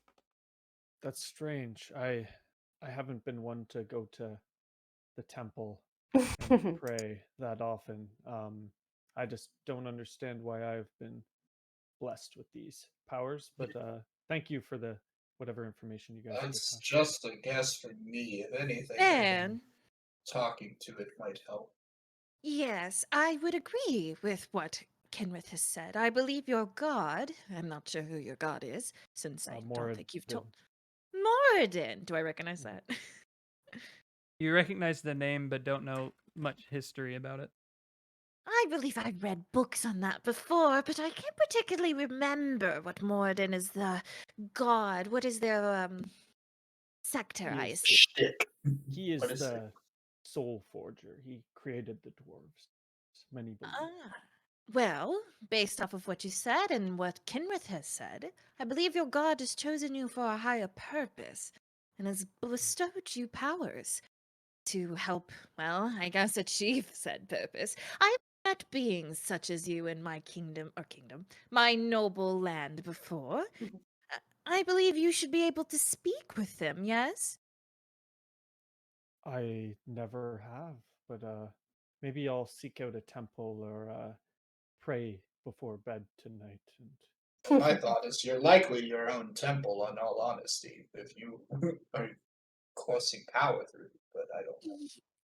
that's strange. I haven't been one to go to the temple and pray that often. I just don't understand why I've been blessed with these powers, but thank you for the whatever information you guys that's could just a guess from me. If anything, Man, talking to it might help. Yes, I would agree with what Kenrith has said. I believe your god, I'm not sure who your god is, since I don't think you've told. Moradin! Do I recognize that? You recognize the name, but don't know much history about it. I believe I've read books on that before, but I can't particularly remember what Moradin is the god. What is their sector, He I is assume? Shtick. He is What is it? the soul forger. He created the dwarves. Many believe. Ah. Well, based off of what you said and what Kenrith has said, I believe your god has chosen you for a higher purpose and has bestowed you powers to help, well, I guess achieve said purpose. I've met beings such as you in my my noble land before. I believe you should be able to speak with them, yes? I never have, but maybe I'll seek out a temple or pray before bed tonight. And My thought is you're likely your own temple, in all honesty, if you are coursing power through it, but I don't know.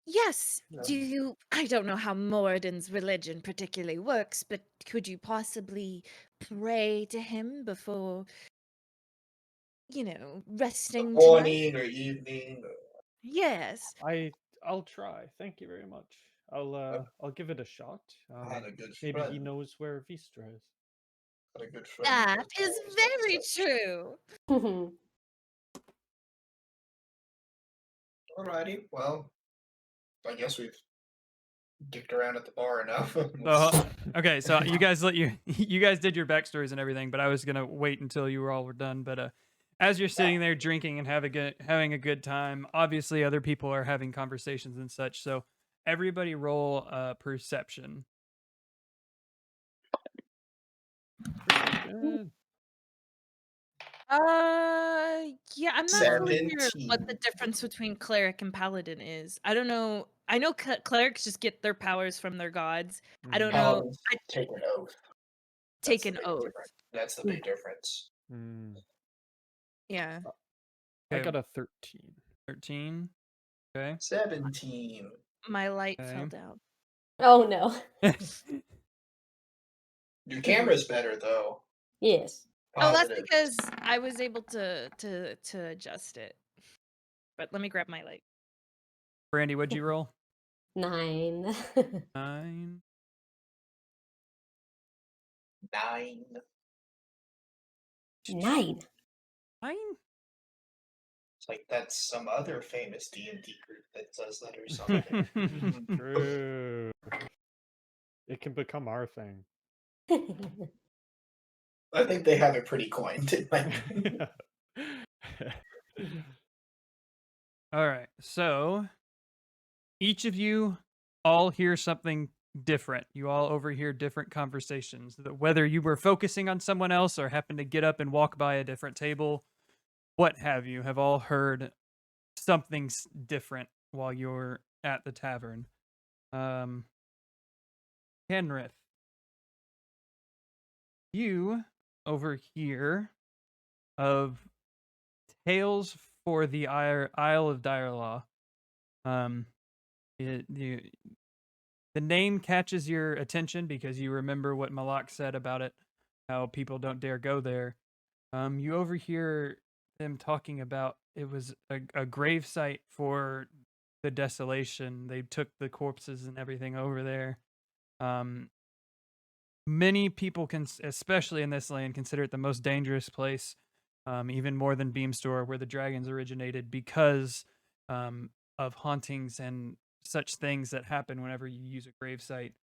Yes. No. I don't know how Moradin's religion particularly works, but could you possibly pray to him before, resting tonight? Morning or evening. Yes. I'll try. Thank you very much. I'll give it a shot. I had a good Maybe he friend. knows where Vistra is. Had a good friend. That was is always like very such. true. Alrighty, well, I guess we've dicked around at the bar enough. Okay, so you guys you guys did your backstories and everything, but I was gonna wait until you all were done. But as you're sitting there drinking and having a good time, obviously other people are having conversations and such. So everybody roll perception. Perception. Yeah, I'm not really sure what the 17. difference between cleric and paladin is. I don't know. I know clerics just get their powers from their gods. I don't know. Oh, take an oath. Take That's the an big oath. difference. That's the big difference. Mm. Yeah. I Okay. got a 13. 13. Okay. 17. My light Okay. fell down. Oh no. Your camera's better though. Yes. Oh, that's Positive. because I was able to adjust it. But let me grab my light. Brandy, what'd you roll? 9. 9. 9. 9. 9? Like that's some other famous D&D group that does that or something. True. It can become our thing. I think they have it pretty coined. All right. So each of you all hear something different. You all overhear different conversations. Whether you were focusing on someone else or happened to get up and walk by a different table, what have you, have all heard something different while you're at the tavern. Kenrith, you overhear of tales for the Isle of Direlaw. The name catches your attention because you remember what Malak said about it, how people don't dare go there. You overhear them talking about it was a grave site for the desolation. They took the corpses and everything over there. Many people can, especially in this land, consider it the most dangerous place, even more than Beamstore, where the dragons originated, because of hauntings and such things that happen whenever you use a gravesite.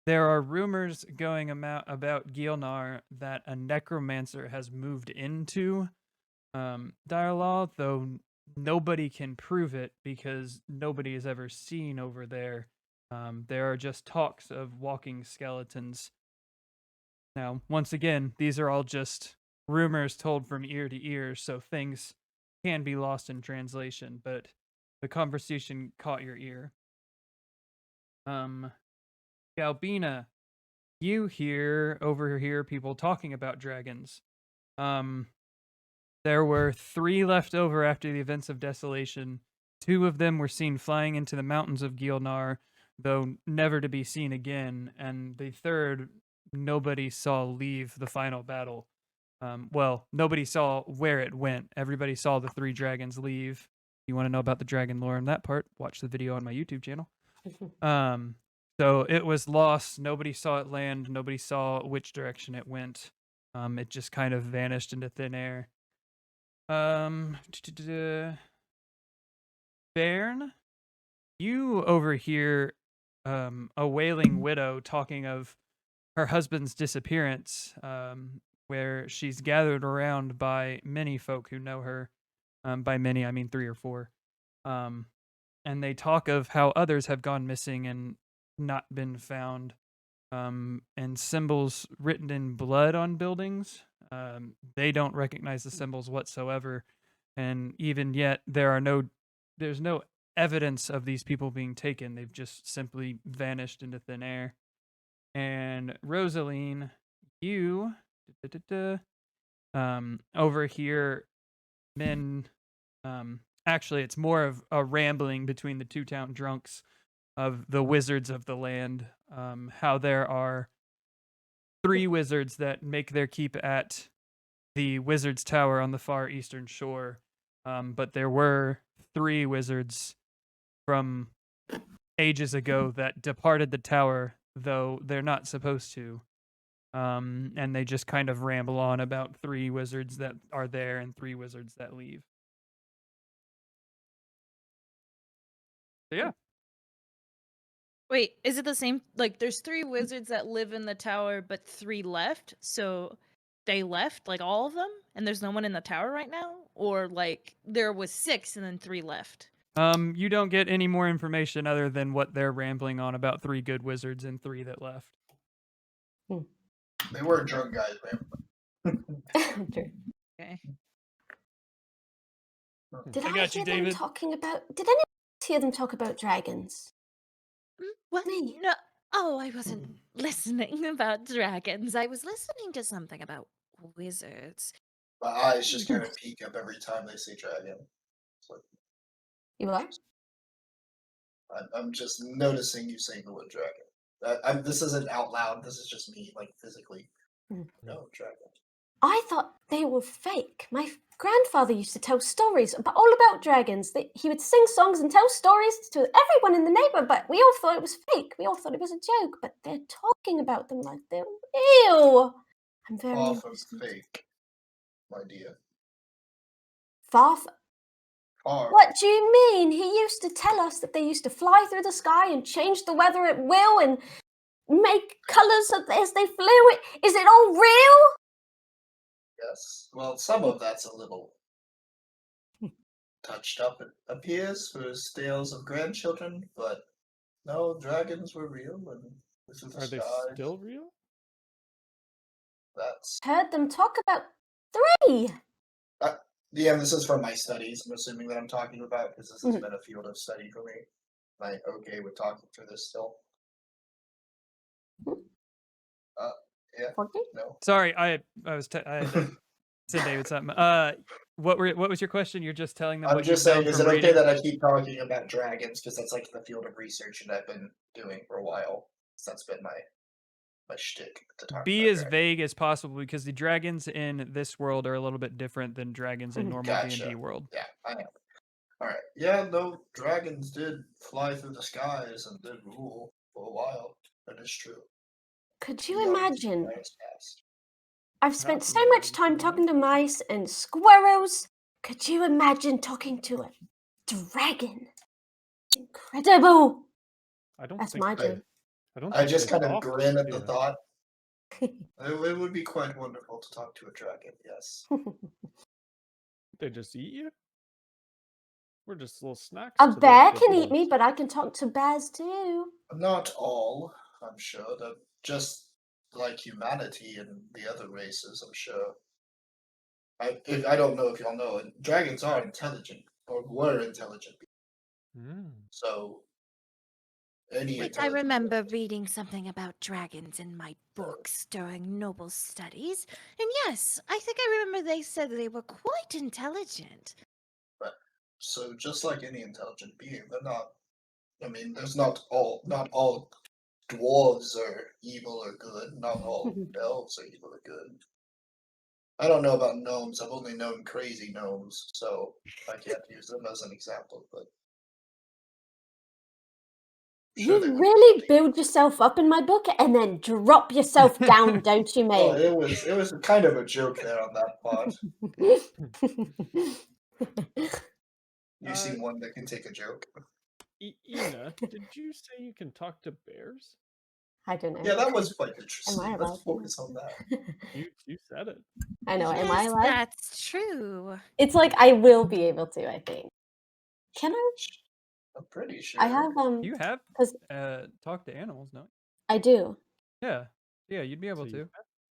There are rumors going about Gilnar that a necromancer has moved into Direlaw, though nobody can prove it because nobody has ever seen over there. There are just talks of walking skeletons. Now, once again, these are all just rumors told from ear to ear, so things can be lost in translation, but the conversation caught your ear. Galbina, you overhear people talking about dragons. There were 3 left over after the events of desolation. 2 of them were seen flying into the mountains of Gilnar, though never to be seen again, and the 3rd nobody saw leave the final battle. Well, nobody saw where it went. Everybody saw the 3 dragons leave. You want to know about the dragon lore in that part, watch the video on my YouTube channel. So it was lost. Nobody saw it land. Nobody saw which direction it went. It just kind of vanished into thin air. Bairn, you overhear a wailing widow talking of her husband's disappearance, where she's gathered around by many folk who know her. By many, I mean 3 or 4. And they talk of how others have gone missing and not been found. And symbols written in blood on buildings. They don't recognize the symbols whatsoever. And even yet, there's no evidence of these people being taken. They've just simply vanished into thin air. And Rosaline, you overhear men. Actually, it's more of a rambling between the 2 town drunks of the wizards of the land. How there are 3 wizards that make their keep at the wizard's tower on the far eastern shore. But there were 3 wizards from ages ago that departed the tower, though they're not supposed to. And they just kind of ramble on about 3 wizards that are there and 3 wizards that leave. So yeah. Wait, is it the same? Like, there's 3 wizards that live in the tower, but 3 left. So they left, like all of them, and there's no one in the tower right now, or like there was 6 and then 3 left. You don't get any more information other than what they're rambling on about 3 good wizards and 3 that left. They were drunk guys, man. True. Okay. Did I I, got you, hear them David. talking about? Did anyone else hear them talk about dragons? What? Me. No. Oh, I wasn't listening about dragons. I was listening to something about wizards. My eyes just kind of peek up every time they say dragon. It's like, You are? I'm just noticing you saying the word dragon. This isn't out loud. This is just me, like physically. No dragon. I thought they were fake. My grandfather used to tell stories all about dragons. He would sing songs and tell stories to everyone in the neighborhood, but we all thought it was fake. We all thought it was a joke, but they're talking about them like they're ew. I'm very Off of interested. fake, my dear. Far. Far. What do you mean? He used to tell us that they used to fly through the sky and change the weather at will and make colors as they flew. Is it all real? Yes. Well, some of that's a little touched up, it appears, for his tales of grandchildren, but no, dragons were real, and this is the Are they skies. still real? That's Heard them talk about 3. yeah. This is from my studies. I'm assuming that I'm talking about because this has Mhm. been a field of study for me. Am I okay with talking through this still? Yeah. Okay. No. Sorry, I had to send David something. What was your question? You're just telling them I'm what just you've saying, known is from it okay reading? that I keep talking about dragons because that's like the field of research that I've been doing for a while. So that's been my shtick to talk Be about as dragons. vague as possible because the dragons in this world are a little bit different than dragons in Mhm. normal D&D Gotcha. world. Yeah, I am. All right. Yeah, no, dragons did fly through the skies and did rule for a while. That is true. Could you Beyond imagine? Empire's past. I've spent Half so of much them time are talking to mice and squirrels. Could you imagine talking to a dragon? Incredible. I don't That's think my they. dream. I don't I think just they kind of talk, grin at do the they? thought. It would be quite wonderful to talk to a dragon, yes. They just eat you? We're just little snacks A to those bear big can eat me, boys. but I can talk to bears too. Not all, I'm sure. They're just like humanity and the other races, I'm sure. I don't know if y'all know, dragons are intelligent, or were intelligent. Mm. So, any Wait, I intelligent remember reading something about dragons in my books during noble studies. And yes, I think I remember they said they were quite intelligent. So just like any intelligent being, they're not. I mean, there's not all dwarves are evil or good. Not all elves are evil or good. I don't know about gnomes. I've only known crazy gnomes, so I can't use them as an example. But sure, they You would really be. build yourself up in my book and then drop yourself down, don't you, Oh, mate? it was kind of a joke there on that part. You seem one that can take a joke. Ina, did you say you can talk to bears? I don't know. Yeah, that was quite Am I interesting. allowed Let's to? focus on that. You said it. I know. Am I Yes, allowed? that's true. It's like I will be able to. I think. Can I? I'm pretty sure. I have You have 'cause talked to animals, no? I do. Yeah, you'd be able So you to.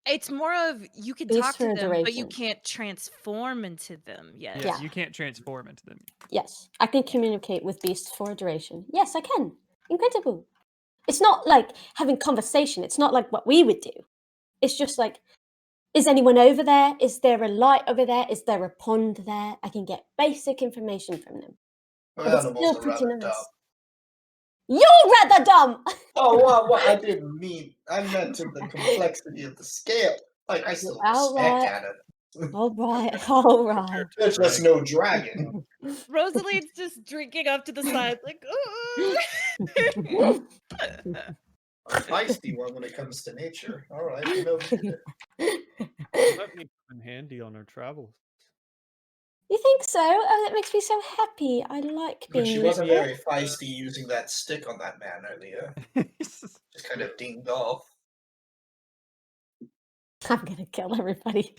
It's more of you can Beast talk to for a them, but you duration. can't transform into them yet. Yeah, Yeah. you can't transform into them. Yes, I can communicate with beasts for a duration. Yes, I can. Incredible. It's not like having conversation. It's not like what we would do. It's just like, is anyone over there? Is there a light over there? Is there a pond there? I can get basic information from them. But it's Animals still are pretty rather nice. dumb. You're rather dumb! Oh, what? I didn't mean. I meant in the complexity of the scale. Like, I still respect Alright. at it. Alright, alright. There's just no dragon. Rosalie's just drinking up to the side, like, A feisty one when it comes to nature. All right, no. Let me come in handy on our travels. You think so? Oh, that makes me so happy. I like But being she wasn't useful. very feisty using that stick on that man earlier. Just kind of dinged off. I'm gonna kill everybody.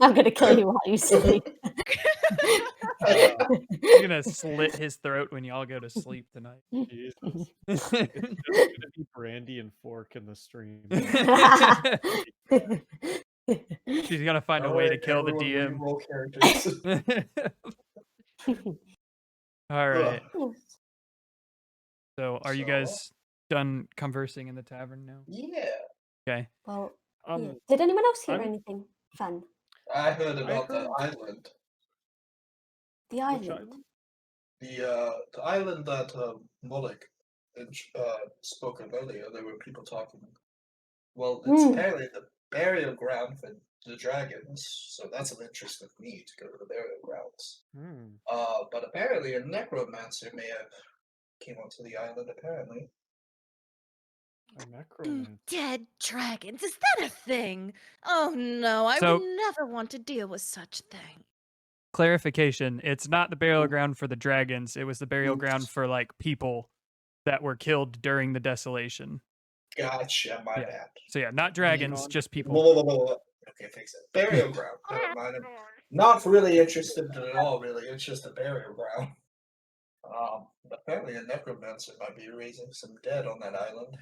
I'm gonna kill you while you sleep. You're gonna slit his throat when y'all go to sleep tonight. Jesus. It's just gonna be brandy and fork in the stream. She's gonna find a way to kill the DM. Reroll characters. All right. Ugh. So, are you So- guys done conversing in the tavern now? Yeah. Okay. Well, yeah. Um, Did anyone else hear I'm- anything fun? I heard about heard- the island. The which island. island? The island that Mullick spoke of earlier. There were people talking. Well, it's Hmm. apparently the burial ground for the dragons, so that's of interest of me to go to the burial grounds. Hmm. But apparently a necromancer may have came onto the island. Apparently, A necromancer. Dead dragons, is that a thing? Oh no, I So- would never want to deal with such thing. clarification, it's not the burial ground for the dragons. It was the burial ground for like people that were killed during the desolation. Gotcha, my Yeah. bad. So yeah, not dragons, on- just people. Whoa. Okay, fix it. Burial ground. Never mind. I'm not really interested at all, really. It's just a burial ground. Apparently a necromancer might be raising some dead on that island.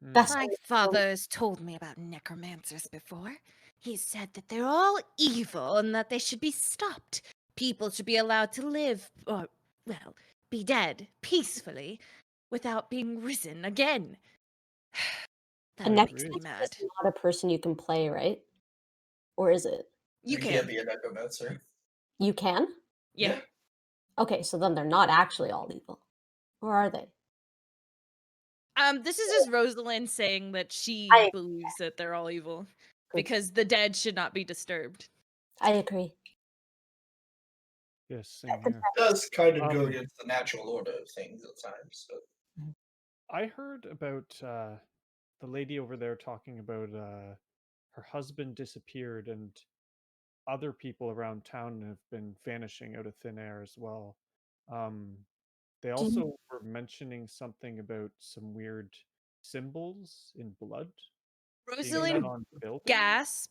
That's My father has told me about necromancers before. He said that they're all evil and that they should be stopped. People should be allowed to live, or, well, be dead peacefully without being risen again. a That makes me necromancer mad. is not a person you can play, right? Or is it? You can't can. be a necromancer. You can? Yeah. Okay, so then they're not actually all evil. Or are they? This is just Rosalind saying that she I- believes that they're all evil Good. because the dead should not be disturbed. I agree. Yes, same here. It does kind of go Um, against the natural order of things at times. But I heard about the lady over there talking about her husband disappeared and other people around town have been vanishing out of thin air as well. They Do you- also were mentioning something about some weird symbols in blood being found Rosalind on buildings. gasps.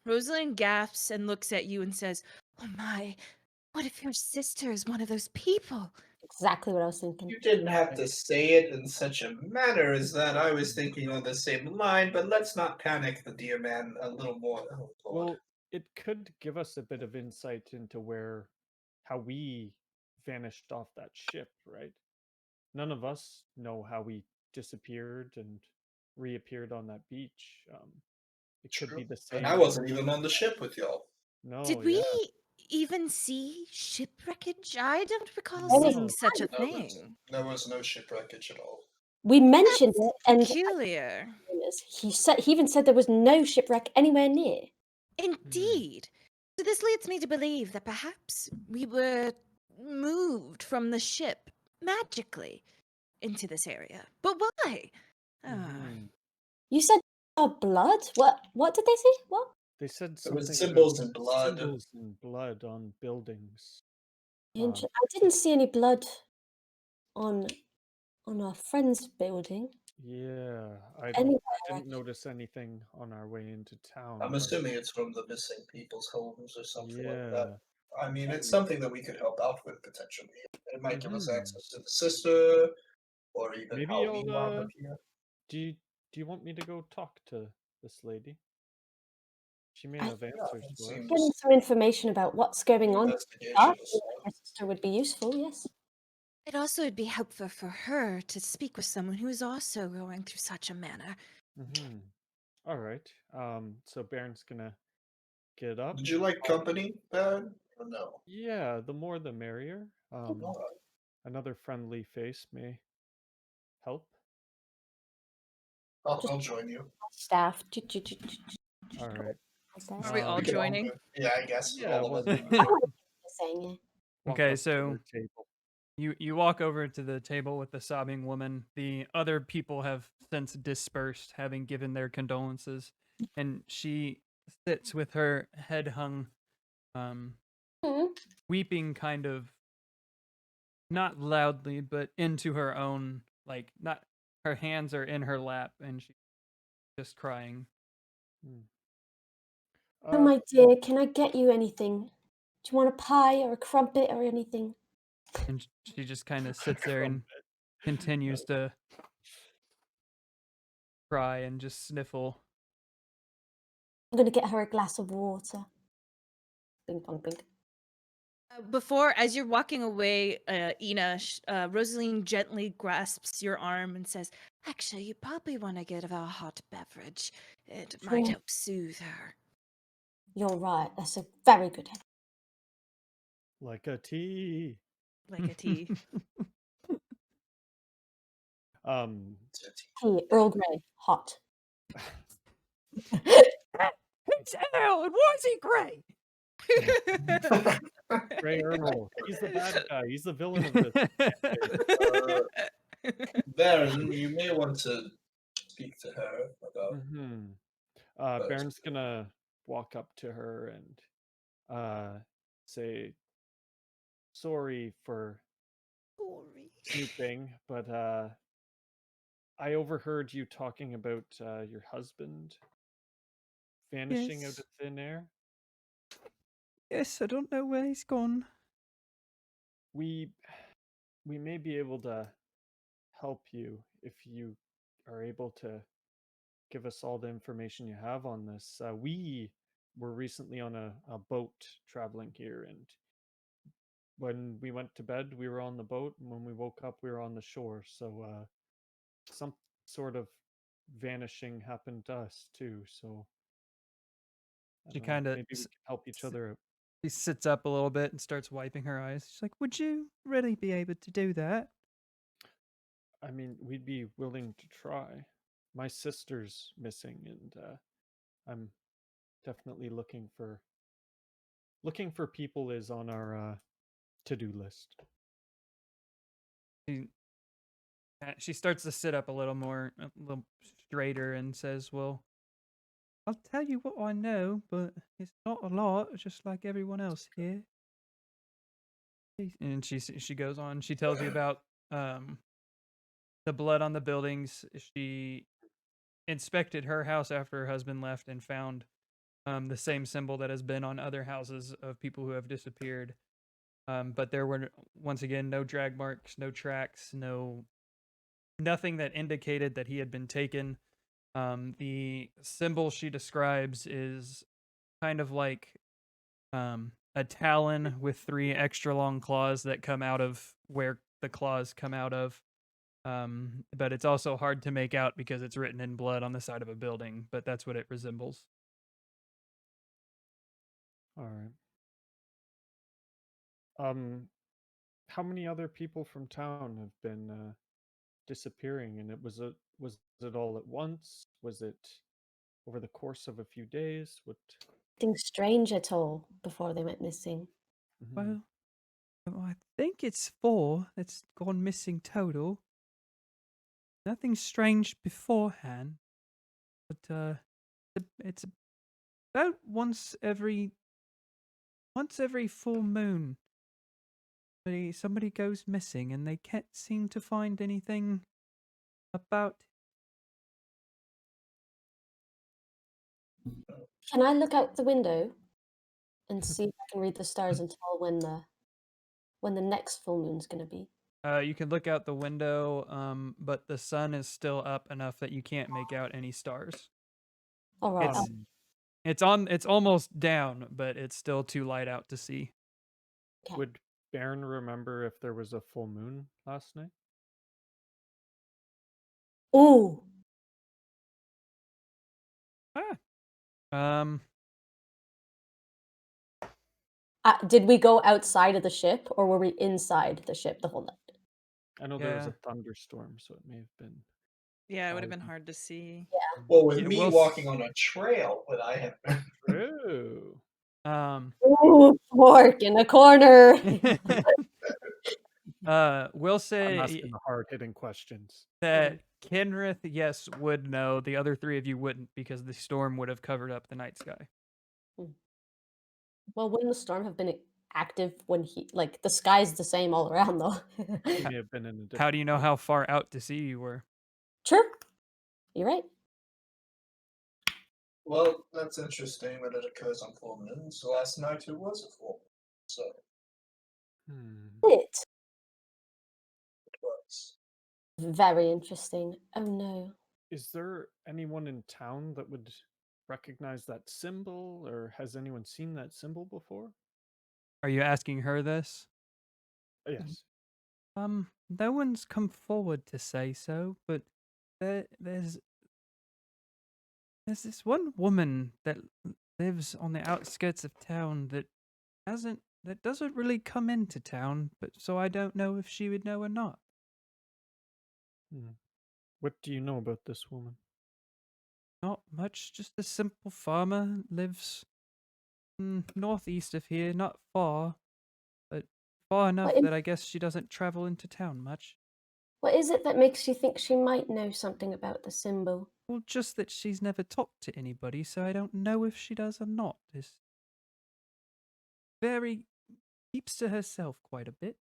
Rosalind gasps and looks at you and says, Oh my, what if your sister is one of those people? Exactly what I was thinking. you didn't have to say it in such a manner as that. I was thinking on the same line, but let's not panic the dear man a little more. Oh, Lord. Well, it could give us a bit of insight into how we vanished off that ship, right? None of us know how we disappeared and reappeared on that beach. It could be True. the same. And I wasn't even on the ship with y'all. No, Did yeah. we even see shipwreckage? I don't recall No. seeing such a thing. There was no shipwreckage at all. We mentioned it, and Peculiar. he even said there was no shipwreck anywhere near. Indeed. So this leads me to believe that perhaps we were moved from the ship magically into this area. But why? Ah, Mhm. You said blood? What did they say? What? They said There was something symbols about in blood. symbols in blood on buildings. I didn't see any blood on our friend's building. Yeah, I Anywhere, didn't notice anything on our way into town. I'm but assuming it's from the missing people's homes or something like that. yeah. I mean, it's something that we could help out with potentially. It might give us Mhm. access to the sister, or even Maybe how we I'll, wound up here. Do you want me to go talk to this lady? She may I- have answers it for us. seems- getting some information about what's going on. Investigation Us, is slow. my sister would be useful. Yes. it also would be helpful for her to speak with someone who is also going through such a manner. Mm-hmm. All right. So Baron's gonna get up. Did you like company, Ben? Or no? Yeah, the more the merrier. Okay. Another friendly face may help. I'll join you. Staff. All right. Are we all We can joining? go- Yeah, I guess. Yeah, all of well, us. Saying yeah. walk Okay, up to so their table. you walk over to the table with the sobbing woman. The other people have since dispersed, having given their condolences, and she sits with her head hung, Mhm. weeping kind of not loudly, but into her own, like, not, her hands are in her lap and she's just crying. Oh my dear, can I get you anything? Do you want a pie or a crumpet or anything? And she just kind of sits there and continues to cry and just sniffle. I'm gonna get her a glass of water. Bing bong bing. Before, as you're walking away, Ina, Rosaline gently grasps your arm and says, Actually, you probably want to get her a hot beverage. It might Sure. help soothe her. You're right. That's a very good idea. Like a tea. like a tea. Tea, Earl Grey, hot. It's Ale, and why is he gray? Grey Earl. He's the bad guy. He's the villain of this. Baron, you may want to speak to her about. Mm-hmm. But- Baron's gonna walk up to her and say sorry for Sorry. snooping, but I overheard you talking about your husband vanishing out Yes. of thin air. Yes, I don't know where he's gone. We may be able to help you if you are able to give us all the information you have on this. We were recently on a boat traveling here, and when we went to bed, we were on the boat, and when we woke up, we were on the shore. So some sort of vanishing happened to us too. So I She don't know, kind of maybe we can help each other out. she sits up a little bit and starts wiping her eyes. She's like, "Would you really be able to do that?" I mean, we'd be willing to try. My sister's missing, and I'm definitely looking for people is on our to-do list. She starts to sit up a little straighter, and says, "Well, I'll tell you what I know, but it's not a lot, just like everyone else here." And she goes on. She tells you about the blood on the buildings. She inspected her house after her husband left and found the same symbol that has been on other houses of people who have disappeared. But there were once again no drag marks, no tracks, nothing that indicated that he had been taken. The symbol she describes is kind of like a talon with 3 extra long claws that come out of where the claws come out of. But it's also hard to make out because it's written in blood on the side of a building, but that's what it resembles. All right. How many other people from town have been disappearing? And was it all at once? Was it over the course of a few days? What? Nothing strange at all before they went missing. Mhm. Well, I think it's 4 that's gone missing total. Nothing strange beforehand, but it's about once every full moon. Somebody goes missing, and they can't seem to find anything about. Can I look out the window and see if I can read the stars and tell when the next full moon's going to be? You can look out the window, but the sun is still up enough that you can't make out any stars. All right. It's it's almost down, but it's still too light out to see. Okay. Would Baron remember if there was a full moon last night? Ooh. Um, Did we go outside of the ship or were we inside the ship the whole night? I know there was Yeah. a thunderstorm, so it may have been. Yeah, it would have been cloudy. hard to see. Well, with Yeah, me we'll walking on a trail, would I have been? True. Ooh, fork in the corner. We'll I'm say asking the hard-hitting questions. that Kenrith, yes, would know. The other 3 of you wouldn't, because the storm would have covered up the night sky. Well, wouldn't the storm have been active when the sky's the same all around though? He may have been in a different. How do you know place. how far out to sea you were? True. You're right. Well, that's interesting that it occurs on full moon. So last night it was a full moon. So It. it was. Very interesting. Oh no. Is there anyone in town that would recognize that symbol, or has anyone seen that symbol before? Are you asking her this? Yes. No one's come forward to say so, but there's this one woman that lives on the outskirts of town that doesn't really come into town, but so I don't know if she would know or not. What do you know about this woman? Not much, just a simple farmer, lives northeast of here, not far, but far enough What that I guess she doesn't travel into town much. What is it that makes you think she might know something about the symbol? Well, just that she's never talked to anybody, so I don't know if she does or not. It's very keeps to herself quite a bit.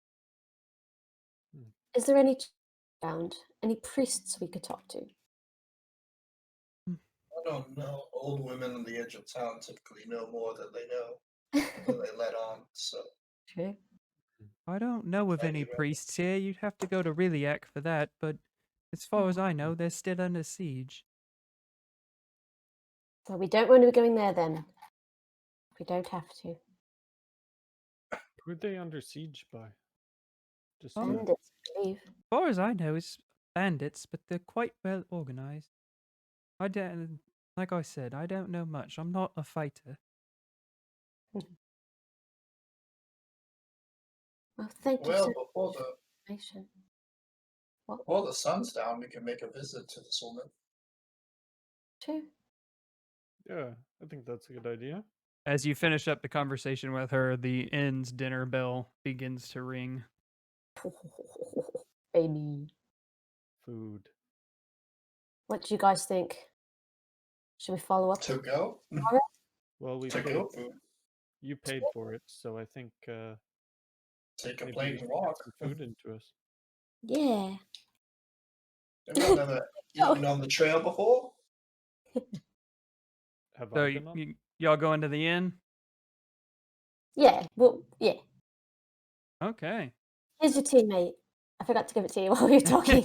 Is there any around? Any priests we could talk to? I don't know. Old women on the edge of town typically know more than they know, than they let on. So True. I don't know of Maybe any right. priests here. You'd have to go to Riliac for that, but as far as I know, they're still under siege. So we don't want to be going there then. We don't have to. Who are they under siege by? Just Bandits, I believe. As far as I know, it's bandits, but they're quite well organized. I don't, like I said, I don't know much. I'm not a fighter. Well, thank you well, so before much for the the information. What? before the sun's down, we can make a visit to this woman. True. yeah, I think that's a good idea. As you finish up the conversation with her, the inn's dinner bell begins to ring. Baby. Food. What do you guys think? Should we follow up? To go? Well, we To paid. go food. You paid for it, so I think Take a maybe plate we and should walk. get some food into us. Yeah. I've never Oh. eaten on the trail before. Have So I been on? y'all go into the inn? Yeah. Well, yeah. Okay. Here's your teammate. I forgot to give it to you while we were talking.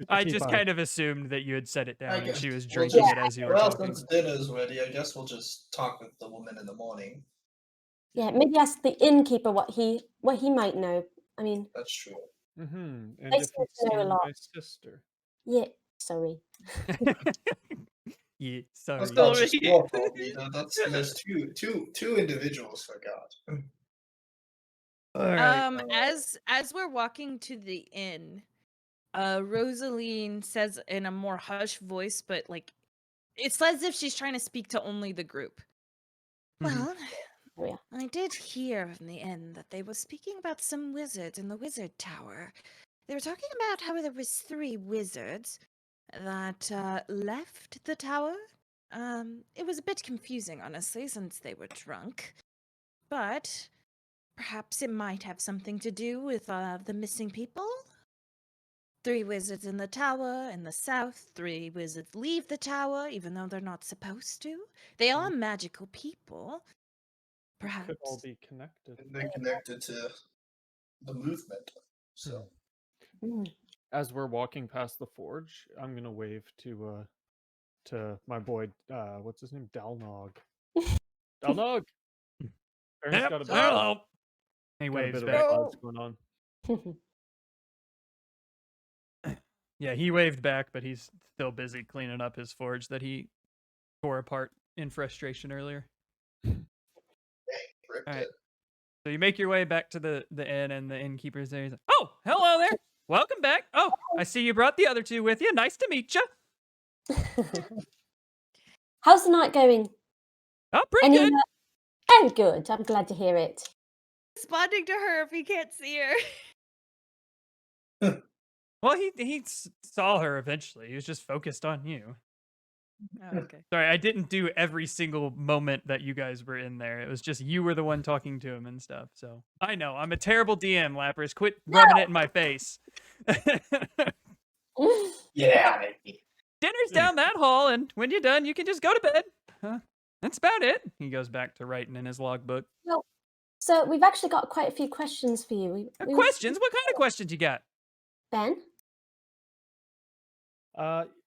I just 55. kind of assumed that you had set it I down and guess she was we'll drinking just- it as you were Well, talking. since dinner's ready, I guess we'll just talk with the woman in the morning. Yeah, maybe ask the innkeeper what he might know. I mean, That's true. Mm-hmm. And I if seem you've to know a seen lot. my sister. yeah. Sorry. Yeah, sorry. That's not just Sorry. your fault, Nina. There's two individuals forgot. All right. As we're walking to the inn, Rosaline says in a more hushed voice, but like it's as if she's trying to speak to only the group. Well, Oh, yeah. I did hear in the end that they were speaking about some wizards in the wizard tower. They were talking about how there was 3 wizards that left the tower. It was a bit confusing, honestly, since they were drunk. But perhaps it might have something to do with the missing people. 3 wizards in the tower in the south. 3 wizards leave the tower, even though they're not supposed to. They are magical people. Perhaps. Could all be connected. And they're connected to the movement. So Mm. As we're walking past the forge, I'm gonna wave to my boy. What's his name? Dalnog. Dalnog. Aaron's Yep, got a bit, hello. He got a waves bit of back. buzz going on. Yeah, he waved back, but he's still busy cleaning up his forge that he tore apart in frustration earlier. ripped All right. it. So you make your way back to the inn, and the innkeeper's there. He's like, "Oh, hello there. Welcome back. Oh, I see you brought the other 2 with you. Nice to meet you. How's the night going? Oh, pretty Any? good. Oh, good. I'm glad to hear it. Responding to her if you can't see her. Well, he saw her eventually. He was just focused on you. Oh, okay. Sorry, I didn't do every single moment that you guys were in there. It was just you were the one talking to him and stuff. So I know I'm a terrible DM, Lapras. Quit rubbing it in my face. Yeah. Dinner's down that hall, and when you're done, you can just go to bed. That's about it. He goes back to writing in his logbook. So we've actually got quite a few questions for you. Questions? What kind of questions you got? Ben?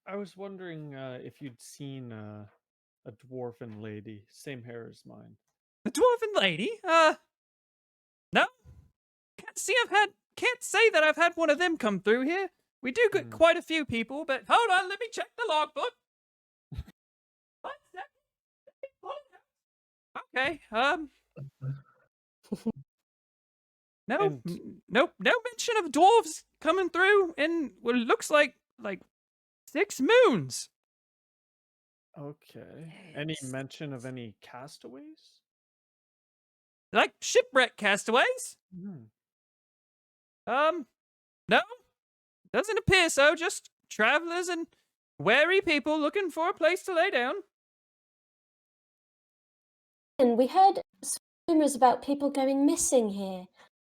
I was wondering if you'd seen a dwarven lady, same hair as mine. The dwarven lady? No. Can't say that I've had one of them come through here. We do get quite a few people, but hold on, let me check the logbook. 1 second. Okay. No, And- no mention of dwarves coming through in what looks like 6 moons. Okay. Any mention of any castaways? Like shipwreck castaways? Hmm. No. Doesn't appear so. Just travelers and wary people looking for a place to lay down. And we heard rumors about people going missing here.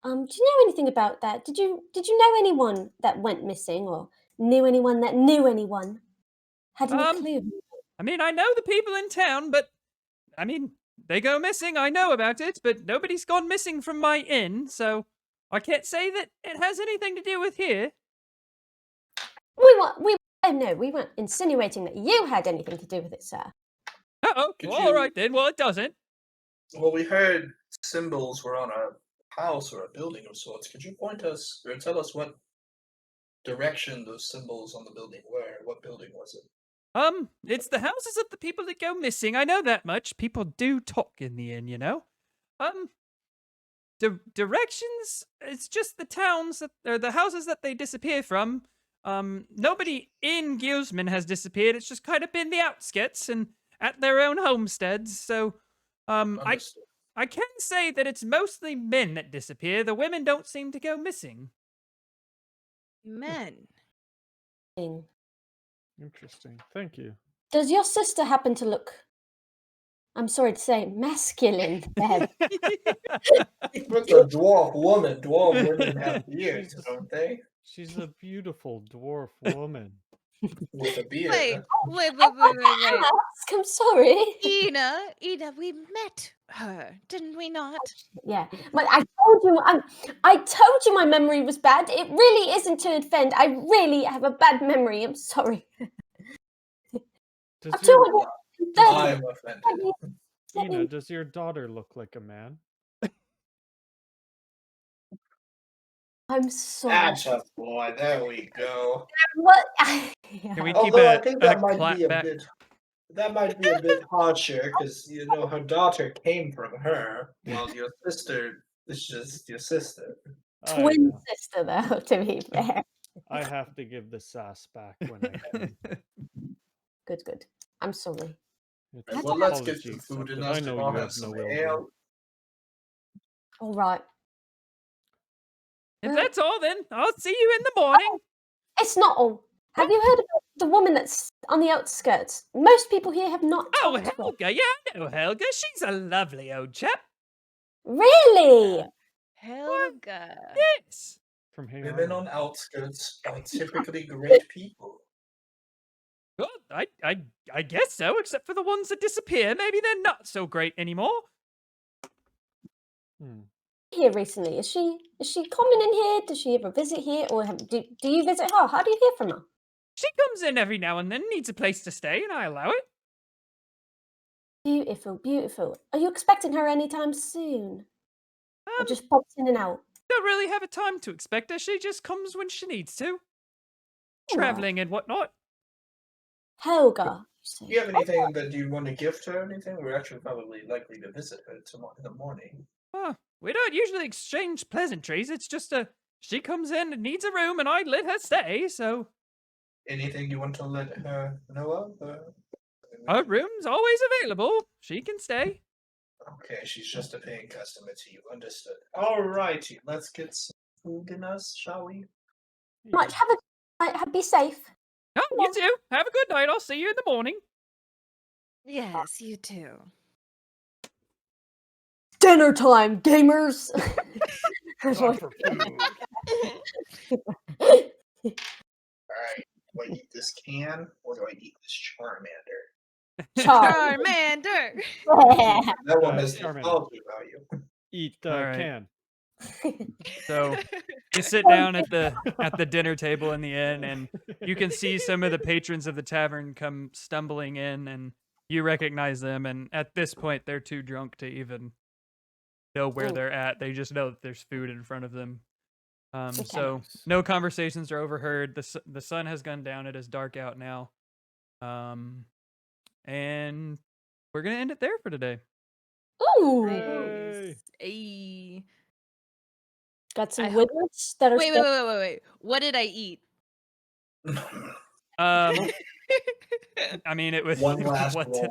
Do you know anything about that? Did you know anyone that went missing, or knew anyone that knew anyone? Had any clue? I mean, I know the people in town, but I mean, they go missing. I know about it, but nobody's gone missing from my inn, so I can't say that it has anything to do with here. We weren't insinuating that you had anything to do with it, sir. Uh-oh. Could Well, you- all right then. Well, it doesn't. Well, we heard symbols were on a house or a building of sorts. Could you point us or tell us what direction those symbols on the building were? What building was it? It's the houses of the people that go missing. I know that much. People do talk in the inn, you know. Directions. It's just the towns that or the houses that they disappear from. Nobody in Gilsman has disappeared. It's just kind of been the outskirts and at their own homesteads. So, Understood. I can say that it's mostly men that disappear. The women don't seem to go missing. Men. Interesting. Thank you. Does your sister happen to look, I'm sorry to say, masculine, Bev? What's a dwarf woman? Dwarf women have beards, don't they? She's a beautiful dwarf woman. With a beard. Wait. I'm sorry. Ina, we met her, didn't we not? Yeah, but I told you my memory was bad. It really isn't to offend. I really have a bad memory. I'm sorry. Does I'm your, 230. I'm offended. Ina, does your daughter look like a man? I'm sorry. That's a boy. There we go. What? Can we keep Although I a think that might clap be a back? bit. That might be a bit harsher because her daughter came from her, while your sister is just your sister. I Twin know. sister, though, to be fair. I have to give the sass back when I can. Good. I'm sorry. It's Right, an well, let's get some apology, food in because us. I know I'll you have have some no ill ale. will. All right. If that's all, then I'll see you in the morning. It's not all. Have you heard about the woman that's on the outskirts? Most people here have not Oh, talked to her. Helga. Yeah, I know Helga. She's a lovely old chap. Really? Helga. Yes. From Women Haymarket. on outskirts are typically great people. Well, I guess so, except for the ones that disappear. Maybe they're not so great anymore. Here recently, is she common in here? Does she ever visit here, or do you visit her? How do you hear from her? She comes in every now and then, needs a place to stay, and I allow it. Beautiful. Are you expecting her anytime soon? Or just pops in and out? Don't really have a time to expect her. She just comes when she needs to. Aw. Traveling and whatnot. Helga, you say? Do you have anything that you want to gift her or anything? We're actually probably likely to visit her tomorrow in the morning. We don't usually exchange pleasantries. It's just she comes in and needs a room, and I let her stay, so... Anything you want to let her know of? Her room's always available. She can stay. Okay, she's just a paying customer to you. Understood. Alrighty, let's get some food in us, shall we? Much. Be safe. Oh, you too. Have a good night. I'll see you in the morning. Yes, you too. Dinner time, gamers. Time for food. Alright, do I eat this can or do I eat this Charmander? Charmander. That one has Charmander. nostalgia value. Eat All right. can. So you sit down at the dinner table in the inn, and you can see some of the patrons of the tavern come stumbling in, and you recognize them. And at this point, they're too drunk to even know where they're at. They just know that there's food in front of them. So no conversations are overheard. The sun has gone down. It is dark out now. And we're gonna end it there for today. Ooh, Yay. Ayy. got some I hope- wizards that are. Wait. What did I eat? I mean, it was One last what roll.